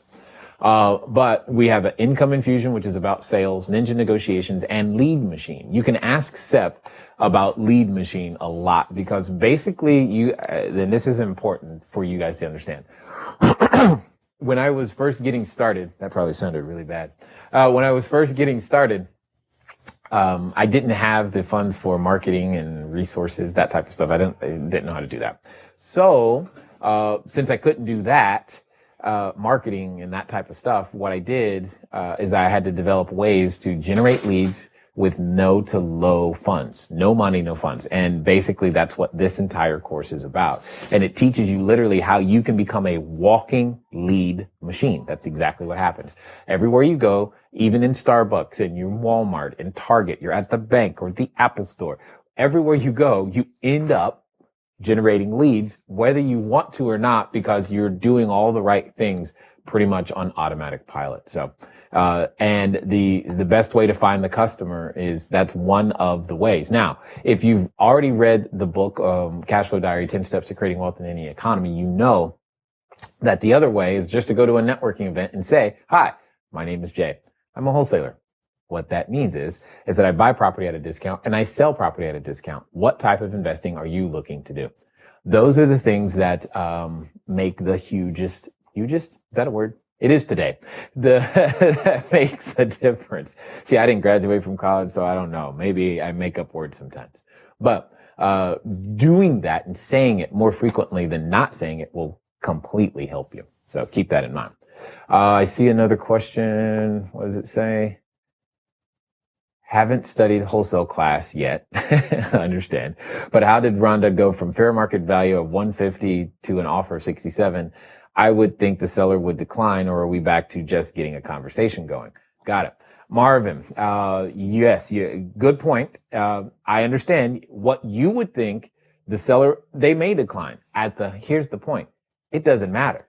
But we have an income infusion, which is about sales, ninja negotiations, and lead machine. You can ask Sep about lead machine a lot, because basically and this is important for you guys to understand. When I was first getting started, that probably sounded really bad. When I was first getting started, I didn't have the funds for marketing and resources, that type of stuff. I didn't know how to do that. So, since I couldn't do that, marketing and that type of stuff, what I did is I had to develop ways to generate leads with no to low funds, no money, no funds. And basically that's what this entire course is about. And it teaches you literally how you can become a walking lead machine. That's exactly what happens. Everywhere you go, even in Starbucks and your Walmart and Target, you're at the bank or the Apple store, everywhere you go, you end up generating leads, whether you want to or not, because you're doing all the right things pretty much on automatic pilot. So, and the best way to find the customer that's one of the ways. Now, if you've already read the book, Cashflow Diary, 10 Steps to Creating Wealth in Any Economy, you know that the other way is just to go to a networking event and say, hi, my name is Jay. I'm a wholesaler. What that means is that I buy property at a discount and I sell property at a discount. What type of investing are you looking to do? Those are the things that make the hugest, is that a word? It is today. That makes a difference. See, I didn't graduate from college, so I don't know. Maybe I make up words sometimes. But doing that and saying it more frequently than not saying it will completely help you. So keep that in mind. I see another question. What does it say? Haven't studied wholesale class yet. I understand. But how did Rhonda go from fair market value of 150 to an offer of 67? I would think the seller would decline, or are we back to just getting a conversation going? Got it. Marvin, yes, good point. I understand what you would think. The seller, they may decline. Here's the point. It doesn't matter.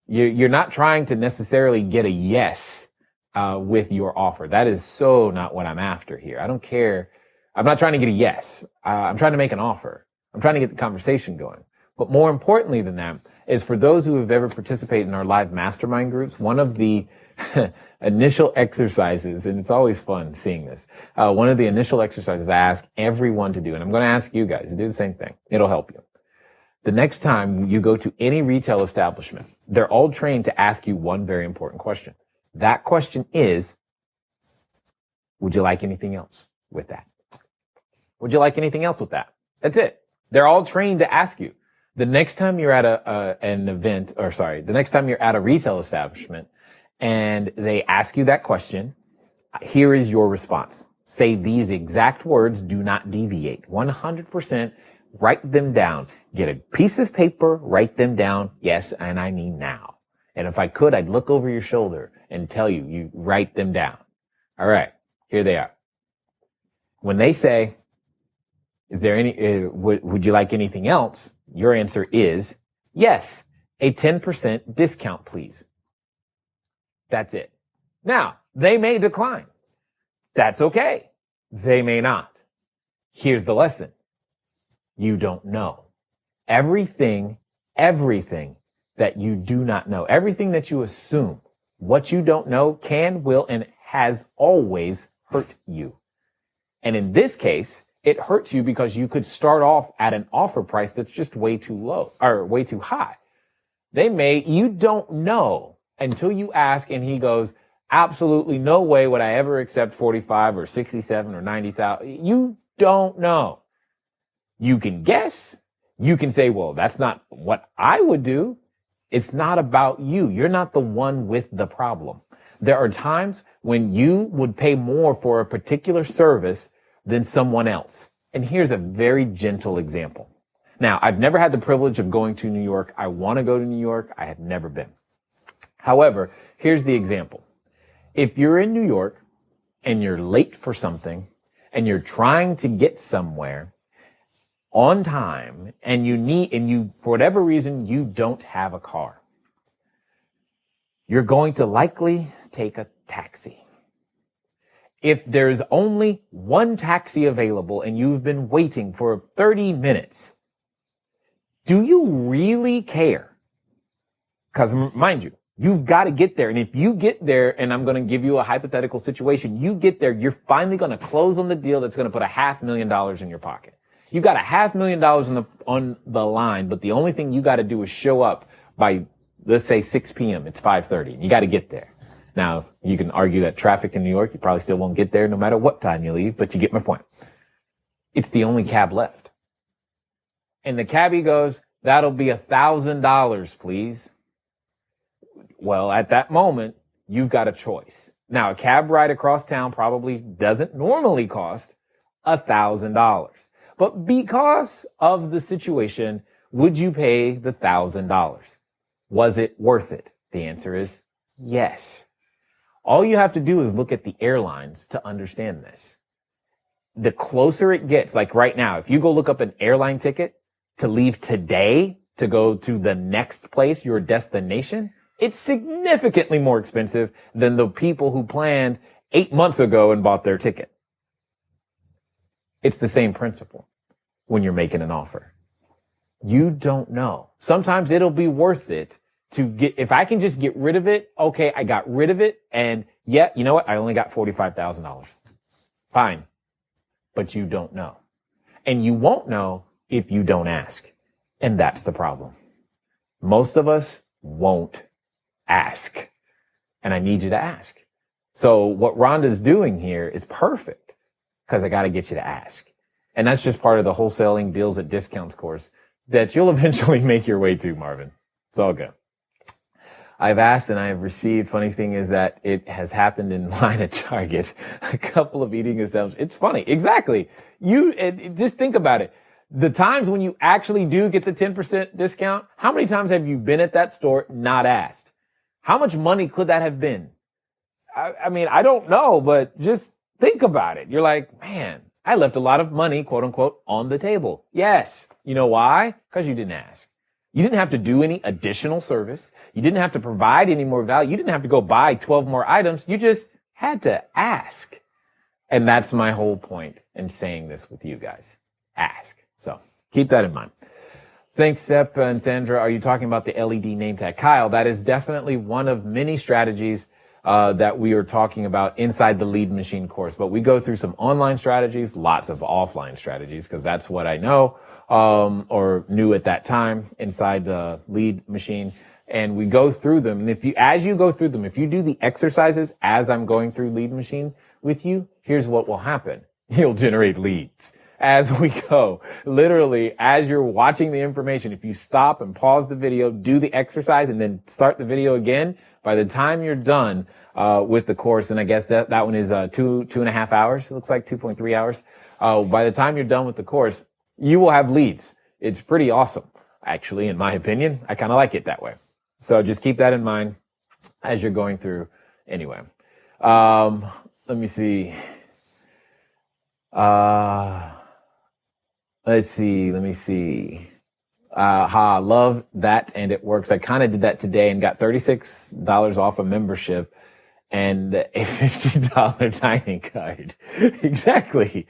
You're not trying to necessarily get a yes with your offer. That is so not what I'm after here. I don't care. I'm not trying to get a yes. I'm trying to make an offer. I'm trying to get the conversation going. But more importantly than that is, for those who have ever participated in our live mastermind groups, one of the initial exercises, and it's always fun seeing this, one of the initial exercises I ask everyone to do, and I'm going to ask you guys to do the same thing. It'll help you. The next time you go to any retail establishment, they're all trained to ask you one very important question. That question is, would you like anything else with that? Would you like anything else with that? That's it. They're all trained to ask you. The next time you're at the next time you're at a retail establishment and they ask you that question, here is your response. Say these exact words, do not deviate. 100%, write them down. Get a piece of paper, write them down. Yes, and I mean now. And if I could, I'd look over your shoulder and tell you, you write them down. All right, here they are. When they say, is there would you like anything else? Your answer is yes, a 10% discount, please. That's it. Now, they may decline. That's okay. They may not. Here's the lesson. You don't know. Everything that you do not know, everything that you assume, what you don't know can, will, and has always hurt you. And in this case, it hurts you because you could start off at an offer price that's just way too low or way too high. You don't know until you ask and he goes, absolutely no way would I ever accept 45 or 67 or 90,000. You don't know. You can guess. You can say, well, that's not what I would do. It's not about you. You're not the one with the problem. There are times when you would pay more for a particular service than someone else. And here's a very gentle example. Now, I've never had the privilege of going to New York. I want to go to New York. I have never been. However, here's the example. If you're in New York and you're late for something and you're trying to get somewhere on time and for whatever reason, you don't have a car, you're going to likely take a taxi. If there's only one taxi available and you've been waiting for 30 minutes, do you really care? Because mind you, you've got to get there. And if you get there, and I'm going to give you a hypothetical situation, you get there, you're finally going to close on the deal that's going to put $500,000 in your pocket. You got $500,000 on the line, but the only thing you got to do is show up by, let's say 6 p.m. It's 5:30. You got to get there. Now, you can argue that traffic in New York, you probably still won't get there no matter what time you leave, but you get my point. It's the only cab left. And the cabbie goes, that'll be $1,000, please. Well, at that moment, you've got a choice. Now, a cab ride across town probably doesn't normally cost $1,000. But because of the situation, would you pay the $1,000? Was it worth it? The answer is yes. All you have to do is look at the airlines to understand this. The closer it gets, like right now, if you go look up an airline ticket to leave today to go to the next place, your destination, it's significantly more expensive than the people who planned 8 months ago and bought their ticket. It's the same principle when you're making an offer. You don't know. Sometimes it'll be worth it to get, if I can just get rid of it, okay, I got rid of it. And yeah, you know what? I only got $45,000. Fine. But you don't know. And you won't know if you don't ask. And that's the problem. Most of us won't ask. And I need you to ask. So what Rhonda's doing here is perfect because I got to get you to ask. And that's just part of the wholesaling deals at discounts course that you'll eventually make your way to, Marvin. It's all good. I've asked and I have received. Funny thing is that it has happened in line at Target. A couple of eating establishments. It's funny. Exactly. Just think about it. The times when you actually do get the 10% discount, how many times have you been at that store not asked? How much money could that have been? I mean, I don't know, but just think about it. You're like, man, I left a lot of money, quote unquote, on the table. Yes. You know why? Because you didn't ask. You didn't have to do any additional service. You didn't have to provide any more value. You didn't have to go buy 12 more items. You just had to ask. And that's my whole point in saying this with you guys. Ask. So keep that in mind. Thanks, Sep and Sandra. Are you talking about the LED name tag? Kyle, that is definitely one of many strategies that we are talking about inside the Lead Machine course. But we go through some online strategies, lots of offline strategies, because that's what I know or knew at that time inside the Lead Machine. And we go through them. And as you go through them, if you do the exercises as I'm going through Lead Machine with you, here's what will happen. You'll generate leads as we go. Literally, as you're watching the information, if you stop and pause the video, do the exercise, and then start the video again, by the time you're done with the course, and I guess that one is 2.5 hours. It looks like 2.3 hours. By the time you're done with the course, you will have leads. It's pretty awesome, actually, in my opinion. I kind of like it that way. So just keep that in mind as you're going through. Anyway, let me see. Let me see. Love that. And it works. I kind of did that today and got $36 off a membership and a $50 dining card. Exactly.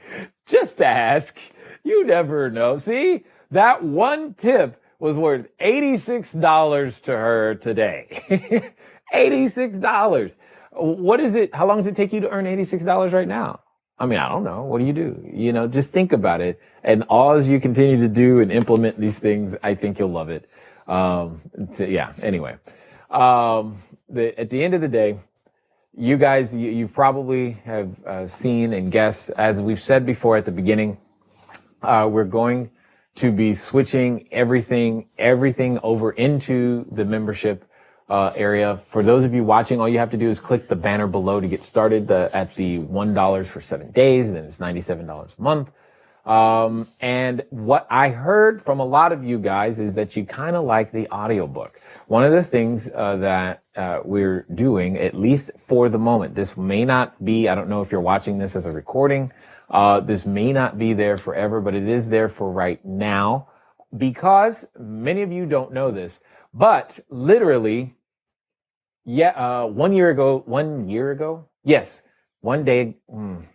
Just to ask. You never know. See, that one tip was worth $86 to her today. $86. What is it? How long does it take you to earn $86 right now? I mean, I don't know. What do? Just think about it. And as you continue to do and implement these things, I think you'll love it. Anyway. At the end of the day, you guys, you probably have seen and guessed, as we've said before at the beginning, we're going to be switching everything over into the membership area. For those of you watching, all you have to do is click the banner below to get started at the $1 for 7 days. Then it's $97 a month. And what I heard from a lot of you guys is that you kind of like the audiobook. One of the things that we're doing, at least for the moment, this may not be, I don't know if you're watching this as a recording, this may not be there forever, but it is there for right now, because many of you don't know this, but literally, 1 year ago, yes, one day and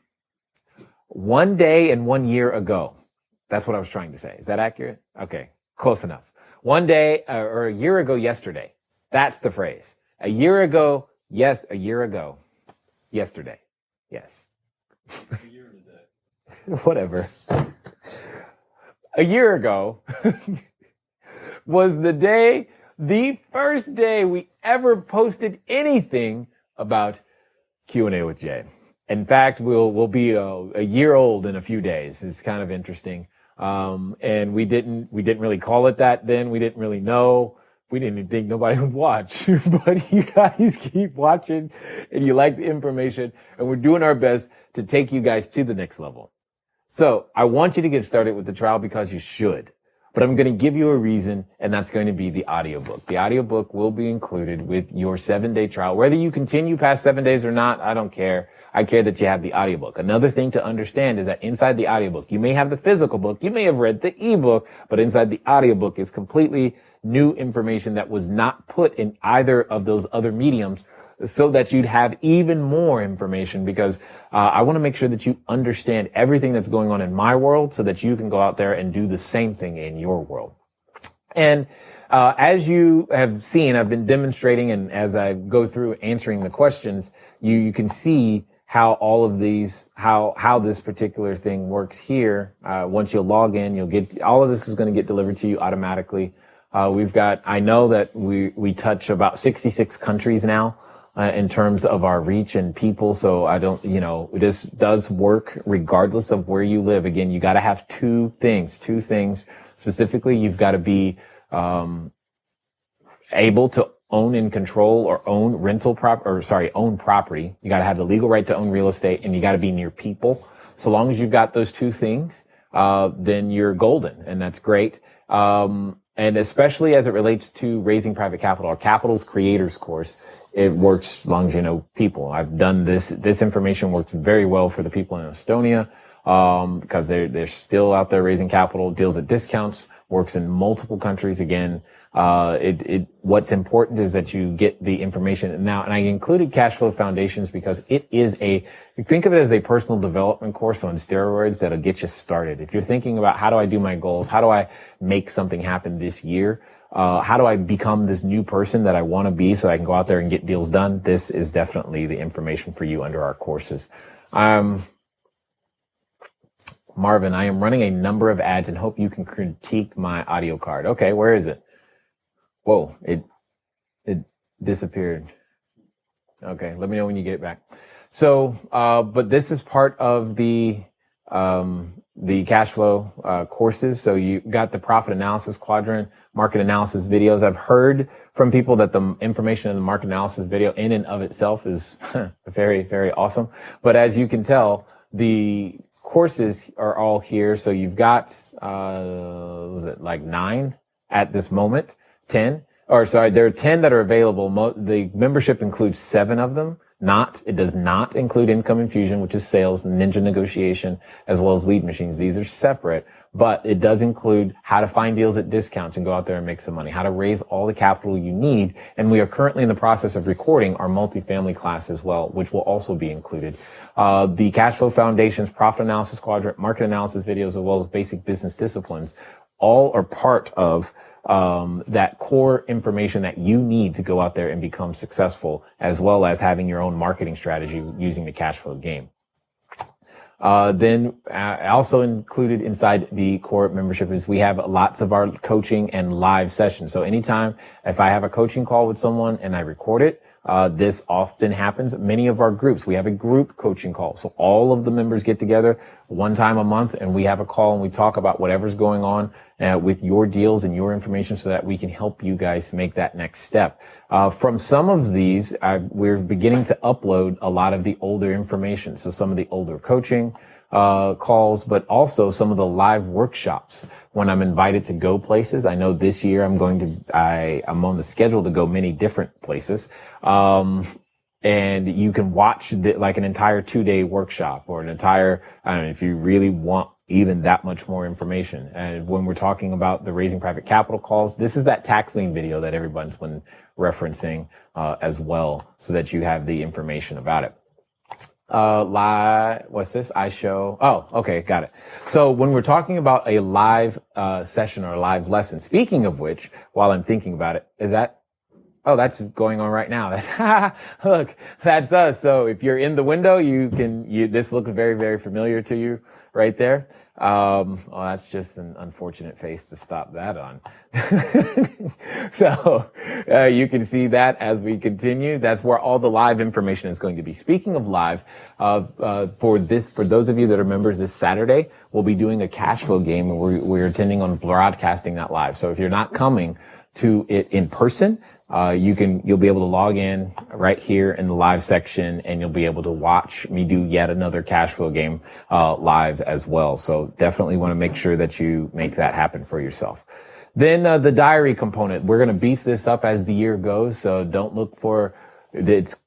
1 year ago. That's what I was trying to say. Is that accurate? Okay, close enough. One day, or a year ago yesterday. That's the phrase. A year ago, yes, a year ago, yesterday. Yes. A year and a day. Whatever. A year ago was the first day we ever posted anything about Q&A with Jay. In fact, we'll be a year old in a few days. It's kind of interesting. And we didn't really call it that then. We didn't really know. We didn't even think nobody would watch, but you guys keep watching and you like the information, and we're doing our best to take you guys to the next level. So I want you to get started with the trial because you should. But I'm going to give you a reason, and that's going to be the audiobook. The audiobook will be included with your 7-day trial. Whether you continue past 7 days or not, I don't care. I care that you have the audiobook. Another thing to understand is that inside the audiobook, you may have the physical book, you may have read the ebook, but inside the audiobook is completely new information that was not put in either of those other mediums, so that you'd have even more information, because I want to make sure that you understand everything that's going on in my world so that you can go out there and do the same thing in your world. And as you have seen, I've been demonstrating, and as I go through answering the questions, you can see how all of these, how this particular thing works here. Once you log in, you'll get, all of this is going to get delivered to you automatically. I know that we touch about 66 countries now. In terms of our reach and people. So this does work regardless of where you live. Again, you got to have two things specifically. You've got to be, able to own and control or own own property. You got to have the legal right to own real estate, and you got to be near people. So long as you've got those two things, then you're golden, and that's great. And especially as it relates to raising private capital, our Capital's Creators course, it works as long as you know people. I've done this. This information works very well for the people in Estonia, because they're still out there raising capital, deals at discounts, works in multiple countries. Again, what's important is that you get the information now. And I included Cashflow Foundations because it is think of it as a personal development course on steroids that'll get you started. If you're thinking about how do I do my goals? How do I make something happen this year? How do I become this new person that I want to be so I can go out there and get deals done? This is definitely the information for you under our courses. Marvin, I am running a number of ads and hope you can critique my audio card. Okay, where is it? Whoa, it disappeared. Okay, let me know when you get it back. So, but this is part of the cash flow courses. So you got the profit analysis quadrant, market analysis videos. I've heard from people that the information in the market analysis video in and of itself is very, very awesome. But as you can tell, the courses are all here. So you've got, was it like 9 at this moment? 10, there are 10 that are available. The membership includes 7 of them. It does not include income infusion, which is sales, ninja negotiation, as well as lead machines. These are separate, but it does include how to find deals at discounts and go out there and make some money, how to raise all the capital you need. And we are currently in the process of recording our multifamily class as well, which will also be included. The Cashflow Foundations, profit analysis quadrant, market analysis videos, as well as basic business disciplines, all are part of that core information that you need to go out there and become successful, as well as having your own marketing strategy using the cash flow game. Then also included inside the core membership is we have lots of our coaching and live sessions. So anytime if I have a coaching call with someone and I record it, this often happens. Many of our groups, we have a group coaching call. So all of the members get together. one time a month, and we have a call and we talk about whatever's going on with your deals and your information so that we can help you guys make that next step. From some of these, we're beginning to upload a lot of the older information. So some of the older coaching calls, but also some of the live workshops when I'm invited to go places. I know this year I'm on the schedule to go many different places. And you can watch like an entire 2-day workshop or an entire, I don't know, if you really want even that much more information. And when we're talking about the raising private capital calls, this is that tax lien video that everyone's been referencing, as well, so that you have the information about it. What's this? Oh, okay. Got it. So when we're talking about a live, session or a live lesson, speaking of which, while I'm thinking about it, oh, that's going on right now. Look, that's us. So if you're in the window, this looks very, very familiar to you right there. Well, that's just an unfortunate face to stop that on. So, you can see that as we continue. That's where all the live information is going to be. Speaking of live, for those of you that are members this Saturday, we'll be doing a cash flow game, and we're intending on broadcasting that live. So if you're not coming to it in person, you'll be able to log in right here in the live section, and you'll be able to watch me do yet another cash flow game, live as well. So definitely want to make sure that you make that happen for yourself. Then, the diary component, we're going to beef this up as the year goes. So don't look for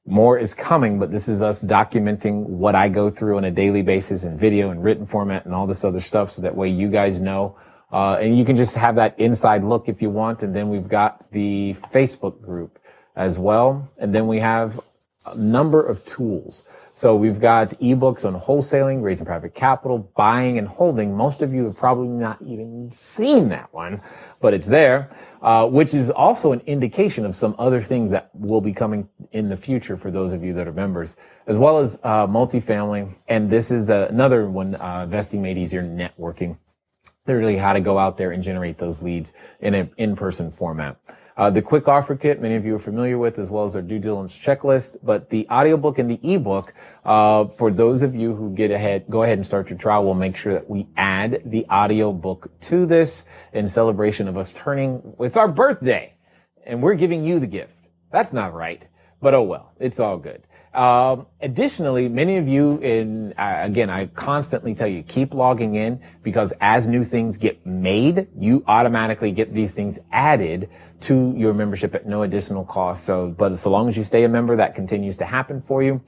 more is coming, but this is us documenting what I go through on a daily basis in video and written format and all this other stuff. So that way you guys know. And you can just have that inside look if you want. And then we've got the Facebook group as well. And then we have a number of tools. So we've got ebooks on wholesaling, raising private capital, buying and holding. Most of you have probably not even seen that one, but it's there, which is also an indication of some other things that will be coming in the future for those of you that are members, as well as multifamily. And this is another one, Investing Made Easier, networking. Literally how to go out there and generate those leads in an in-person format. The quick offer kit, many of you are familiar with, as well as our due diligence checklist. But the audiobook and the ebook, for those of you who go ahead and start your trial, we'll make sure that we add the audiobook to this in celebration of us it's our birthday, and we're giving you the gift. That's not right, but oh well, it's all good. Additionally, many of you again, I constantly tell you, keep logging in, because as new things get made, you automatically get these things added to your membership at no additional cost. But so long as you stay a member, that continues to happen for you.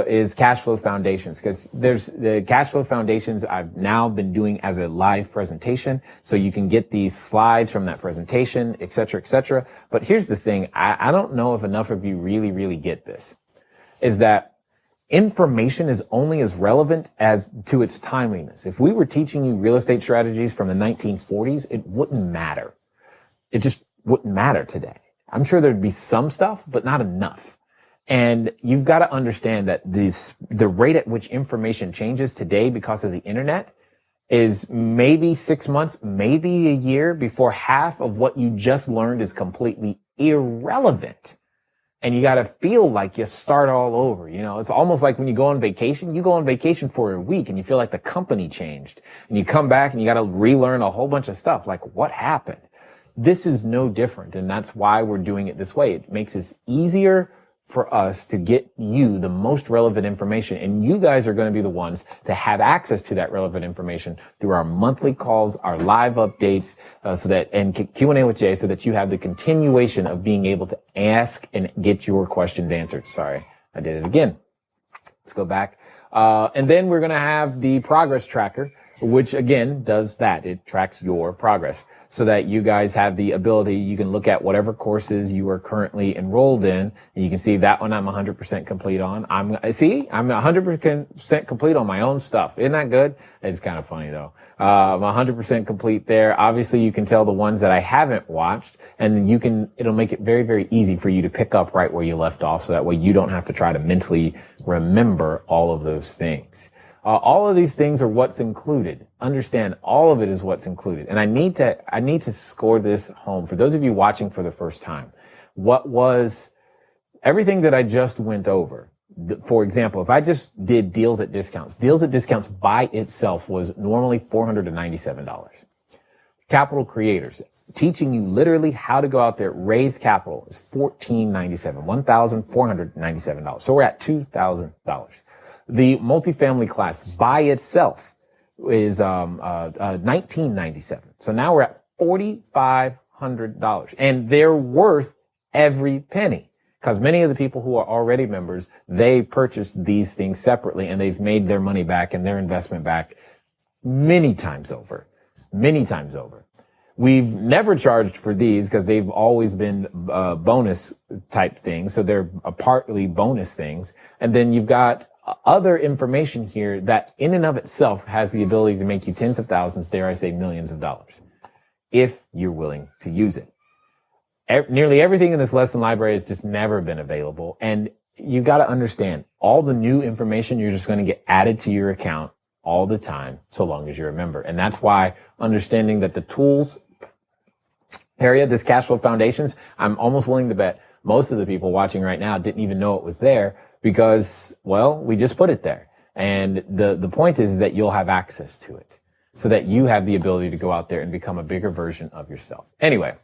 Is Cashflow Foundations, because there's the Cashflow Foundations I've now been doing as a live presentation. So you can get these slides from that presentation, et cetera, et cetera. But here's the thing. I don't know if enough of you really, really get this. Is that information is only as relevant as to its timeliness. If we were teaching you real estate strategies from the 1940s, it wouldn't matter. It just wouldn't matter today. I'm sure there'd be some stuff, but not enough. And you've got to understand that the rate at which information changes today because of the internet is maybe 6 months, maybe a year before half of what you just learned is completely irrelevant. And you got to feel like you start all over. It's almost like when you go on vacation for a week and you feel like the company changed, and you come back and you got to relearn a whole bunch of stuff. Like, what happened? This is no different. And that's why we're doing it this way. It makes it easier for us to get you the most relevant information. And you guys are going to be the ones that have access to that relevant information through our monthly calls, our live updates, and Q&A with Jay, so that you have the continuation of being able to ask and get your questions answered. Sorry, I did it again. Let's go back. And then we're going to have the progress tracker, which again does that. It tracks your progress so that you guys have the ability. You can look at whatever courses you are currently enrolled in, and you can see that one I'm 100% complete on. I'm 100% complete on my own stuff. Isn't that good? It's kind of funny though. I'm 100% complete there. Obviously you can tell the ones that I haven't watched, and it'll make it very, very easy for you to pick up right where you left off. So that way you don't have to try to mentally remember all of those things. All of these things are what's included. Understand, all of it is what's included. And I need to score this home for those of you watching for the first time. What was everything that I just went over? For example, if I just did deals at discounts by itself was normally $497. Capital creators, teaching you literally how to go out there, raise capital, is $1,497. So we're at $2,000. The multifamily class by itself is $1997. So now we're at $4,500, and they're worth every penny, because many of the people who are already members, they purchased these things separately and they've made their money back and their investment back many times over. We've never charged for these because they've always been bonus type things. So they're partly bonus things. And then you've got other information here that in and of itself has the ability to make you tens of thousands, dare I say millions of dollars, if you're willing to use it. Nearly everything in this lesson library has just never been available. And you got to understand, all the new information, you're just going to get added to your account all the time, so long as you're a member. And that's why understanding that the tools area, this cash flow foundations, I'm almost willing to bet most of the people watching right now didn't even know it was there because, well, we just put it there. And the point is that you'll have access to it so that you have the ability to go out there and become a bigger version of yourself. Anyway,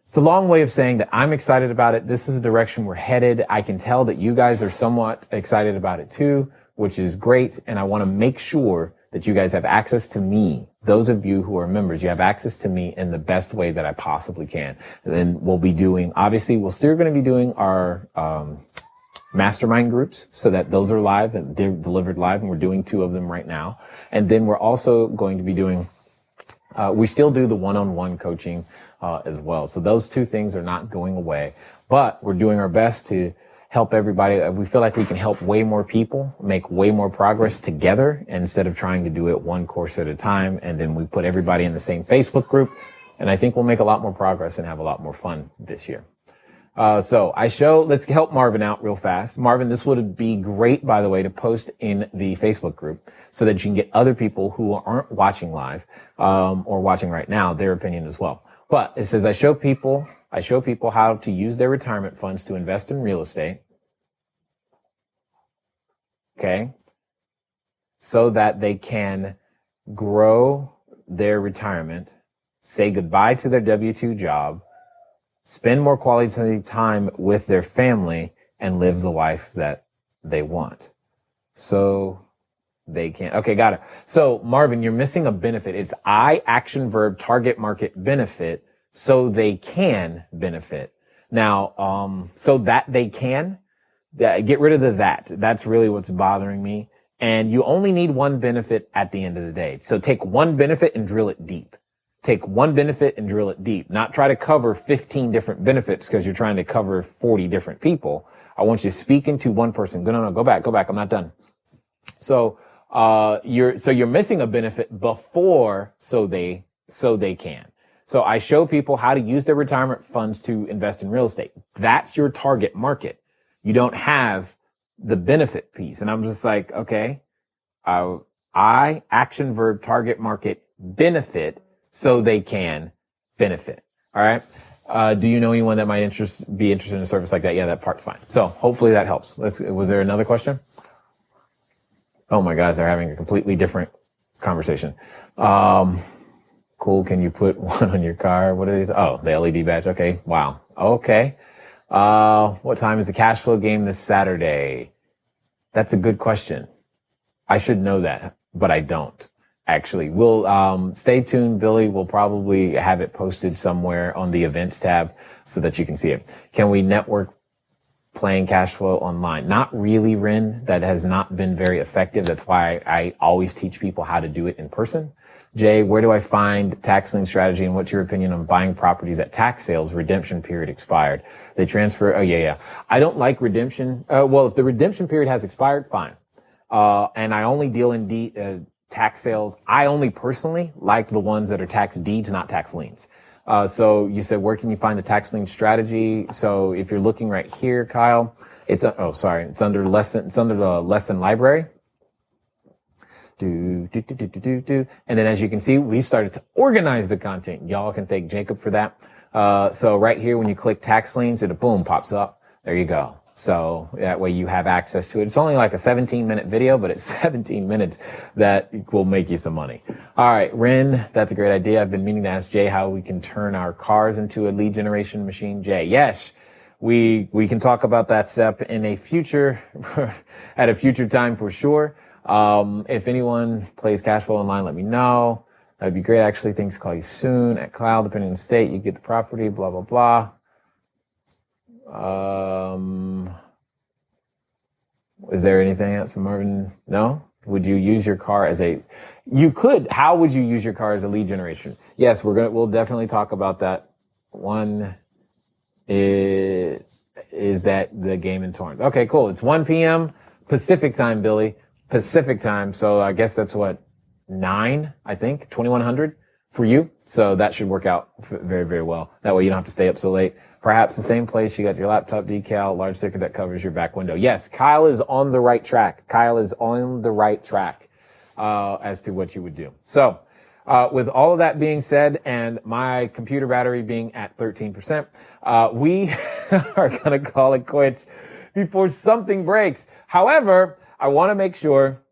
it's a long way of saying that I'm excited about it. This is the direction we're headed. I can tell that you guys are somewhat excited about it too, which is great. And I want to make sure that you guys have access to me. Those of you who are members, you have access to me in the best way that I possibly can. And then we'll be doing, obviously, we're still going to be doing our mastermind groups so that those are live and they're delivered live. And we're doing 2 of them right now. And then we're also going to be doing, we still do the one-on-one coaching as well. So those 2 things are not going away, but we're doing our best to help everybody. We feel like we can help way more people make way more progress together instead of trying to do it one course at a time. And then we put everybody in the same Facebook group. And I think we'll make a lot more progress and have a lot more fun this year. So let's help Marvin out real fast. Marvin, this would be great, by the way, to post in the Facebook group so that you can get other people who aren't watching live, or watching right now, their opinion as well. But it says, I show people how to use their retirement funds to invest in real estate. Okay. So that they can grow their retirement, say goodbye to their W-2 job, spend more quality time with their family, and live the life that they want. So they can. Okay, got it. So Marvin, you're missing a benefit. It's I, action, verb, target market, benefit, so they can benefit. Now, so that they can, get rid of the that. That's really what's bothering me. And you only need one benefit at the end of the day. So take one benefit and drill it deep. Take one benefit and drill it deep. Not try to cover 15 different benefits because you're trying to cover 40 different people. I want you to speak into one person. No, go back. I'm not done. So, you're missing a benefit before so they can. So I show people how to use their retirement funds to invest in real estate. That's your target market. You don't have the benefit piece. And I'm just like, okay, I, action, verb, target market, benefit, so they can benefit. All right. Do you know anyone that might be interested in a service like that? Yeah, that part's fine. So hopefully that helps. Was there another question? Oh my gosh, they're having a completely different conversation. Cool. Can you put one on your car? What are these? Oh, the LED badge. Okay. Wow. Okay. What time is the cash flow game this Saturday? That's a good question. I should know that, but I don't. Actually, we'll stay tuned, Billy. We'll probably have it posted somewhere on the events tab so that you can see it. Can we network playing cash flow online? Not really, Ren. That has not been very effective. That's why I always teach people how to do it in person. Jay, where do I find tax lien strategy, and what's your opinion on buying properties at tax sales? Redemption period expired. They transfer. Oh yeah. I don't like redemption. Well, if the redemption period has expired, fine. And I only deal in tax sales. I only personally like the ones that are tax deeds, not tax liens. So you said, where can you find the tax lien strategy? So if you're looking right here, Kyle, it's under the lesson library. And then as you can see, we started to organize the content. Y'all can thank Jacob for that. So right here, when you click tax liens, it boom pops up. There you go. So that way you have access to it. It's only like a 17-minute video, but it's 17 minutes that will make you some money. All right, Ren, that's a great idea. I've been meaning to ask Jay how we can turn our cars into a lead generation machine. Jay, yes, we can talk about that step in a future, at a future time for sure. If anyone plays Cashflow online, let me know. That'd be great. Actually, things call you soon at cloud, depending on the state. You get the property, blah, blah, blah. Is there anything else, Marvin? No? Would you use your car as you could. How would you use your car as a lead generation? Yes, we'll definitely talk about that. One is that the game in Torrance. Okay, cool. It's 1 p.m. Pacific time, Billy. Pacific time. So I guess that's 9, I think, 2100 for you. So that should work out very, very well. That way you don't have to stay up so late. Perhaps the same place you got your laptop decal, large sticker that covers your back window. Yes, Kyle is on the right track. As to what you would do. So, with all of that being said and my computer battery being at 13%, we are going to call it quits before something breaks. However, I want to make sure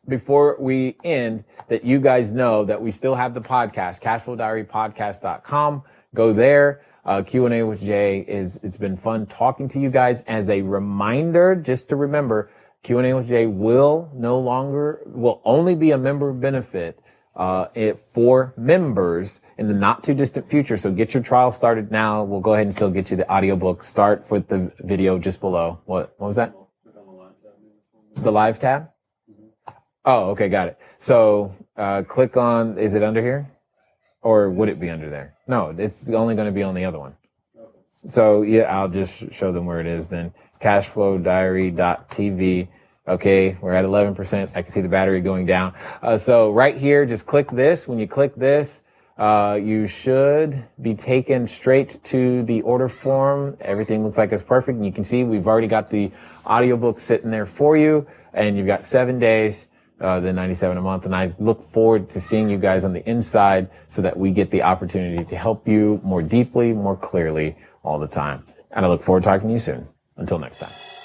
before we end that you guys know that we still have the podcast, cashflowdiarypodcast.com. Go there. Q&A with Jay it's been fun talking to you guys. As a reminder, just to remember, Q&A with Jay will only be a member benefit, for members in the not too distant future. So get your trial started now. We'll go ahead and still get you the audiobook. Start with the video just below. What was that? The live tab? Oh, okay. Got it. So, click on, is it under here? Or would it be under there? No, it's only going to be on the other one. So yeah, I'll just show them where it is then. Cashflowdiary.tv. Okay, we're at 11%. I can see the battery going down. So right here, just click this. When you click this, you should be taken straight to the order form. Everything looks like it's perfect. And you can see we've already got the audiobook sitting there for you. And you've got 7 days. The $97 a month. And I look forward to seeing you guys on the inside so that we get the opportunity to help you more deeply, more clearly all the time. And I look forward to talking to you soon. Until next time.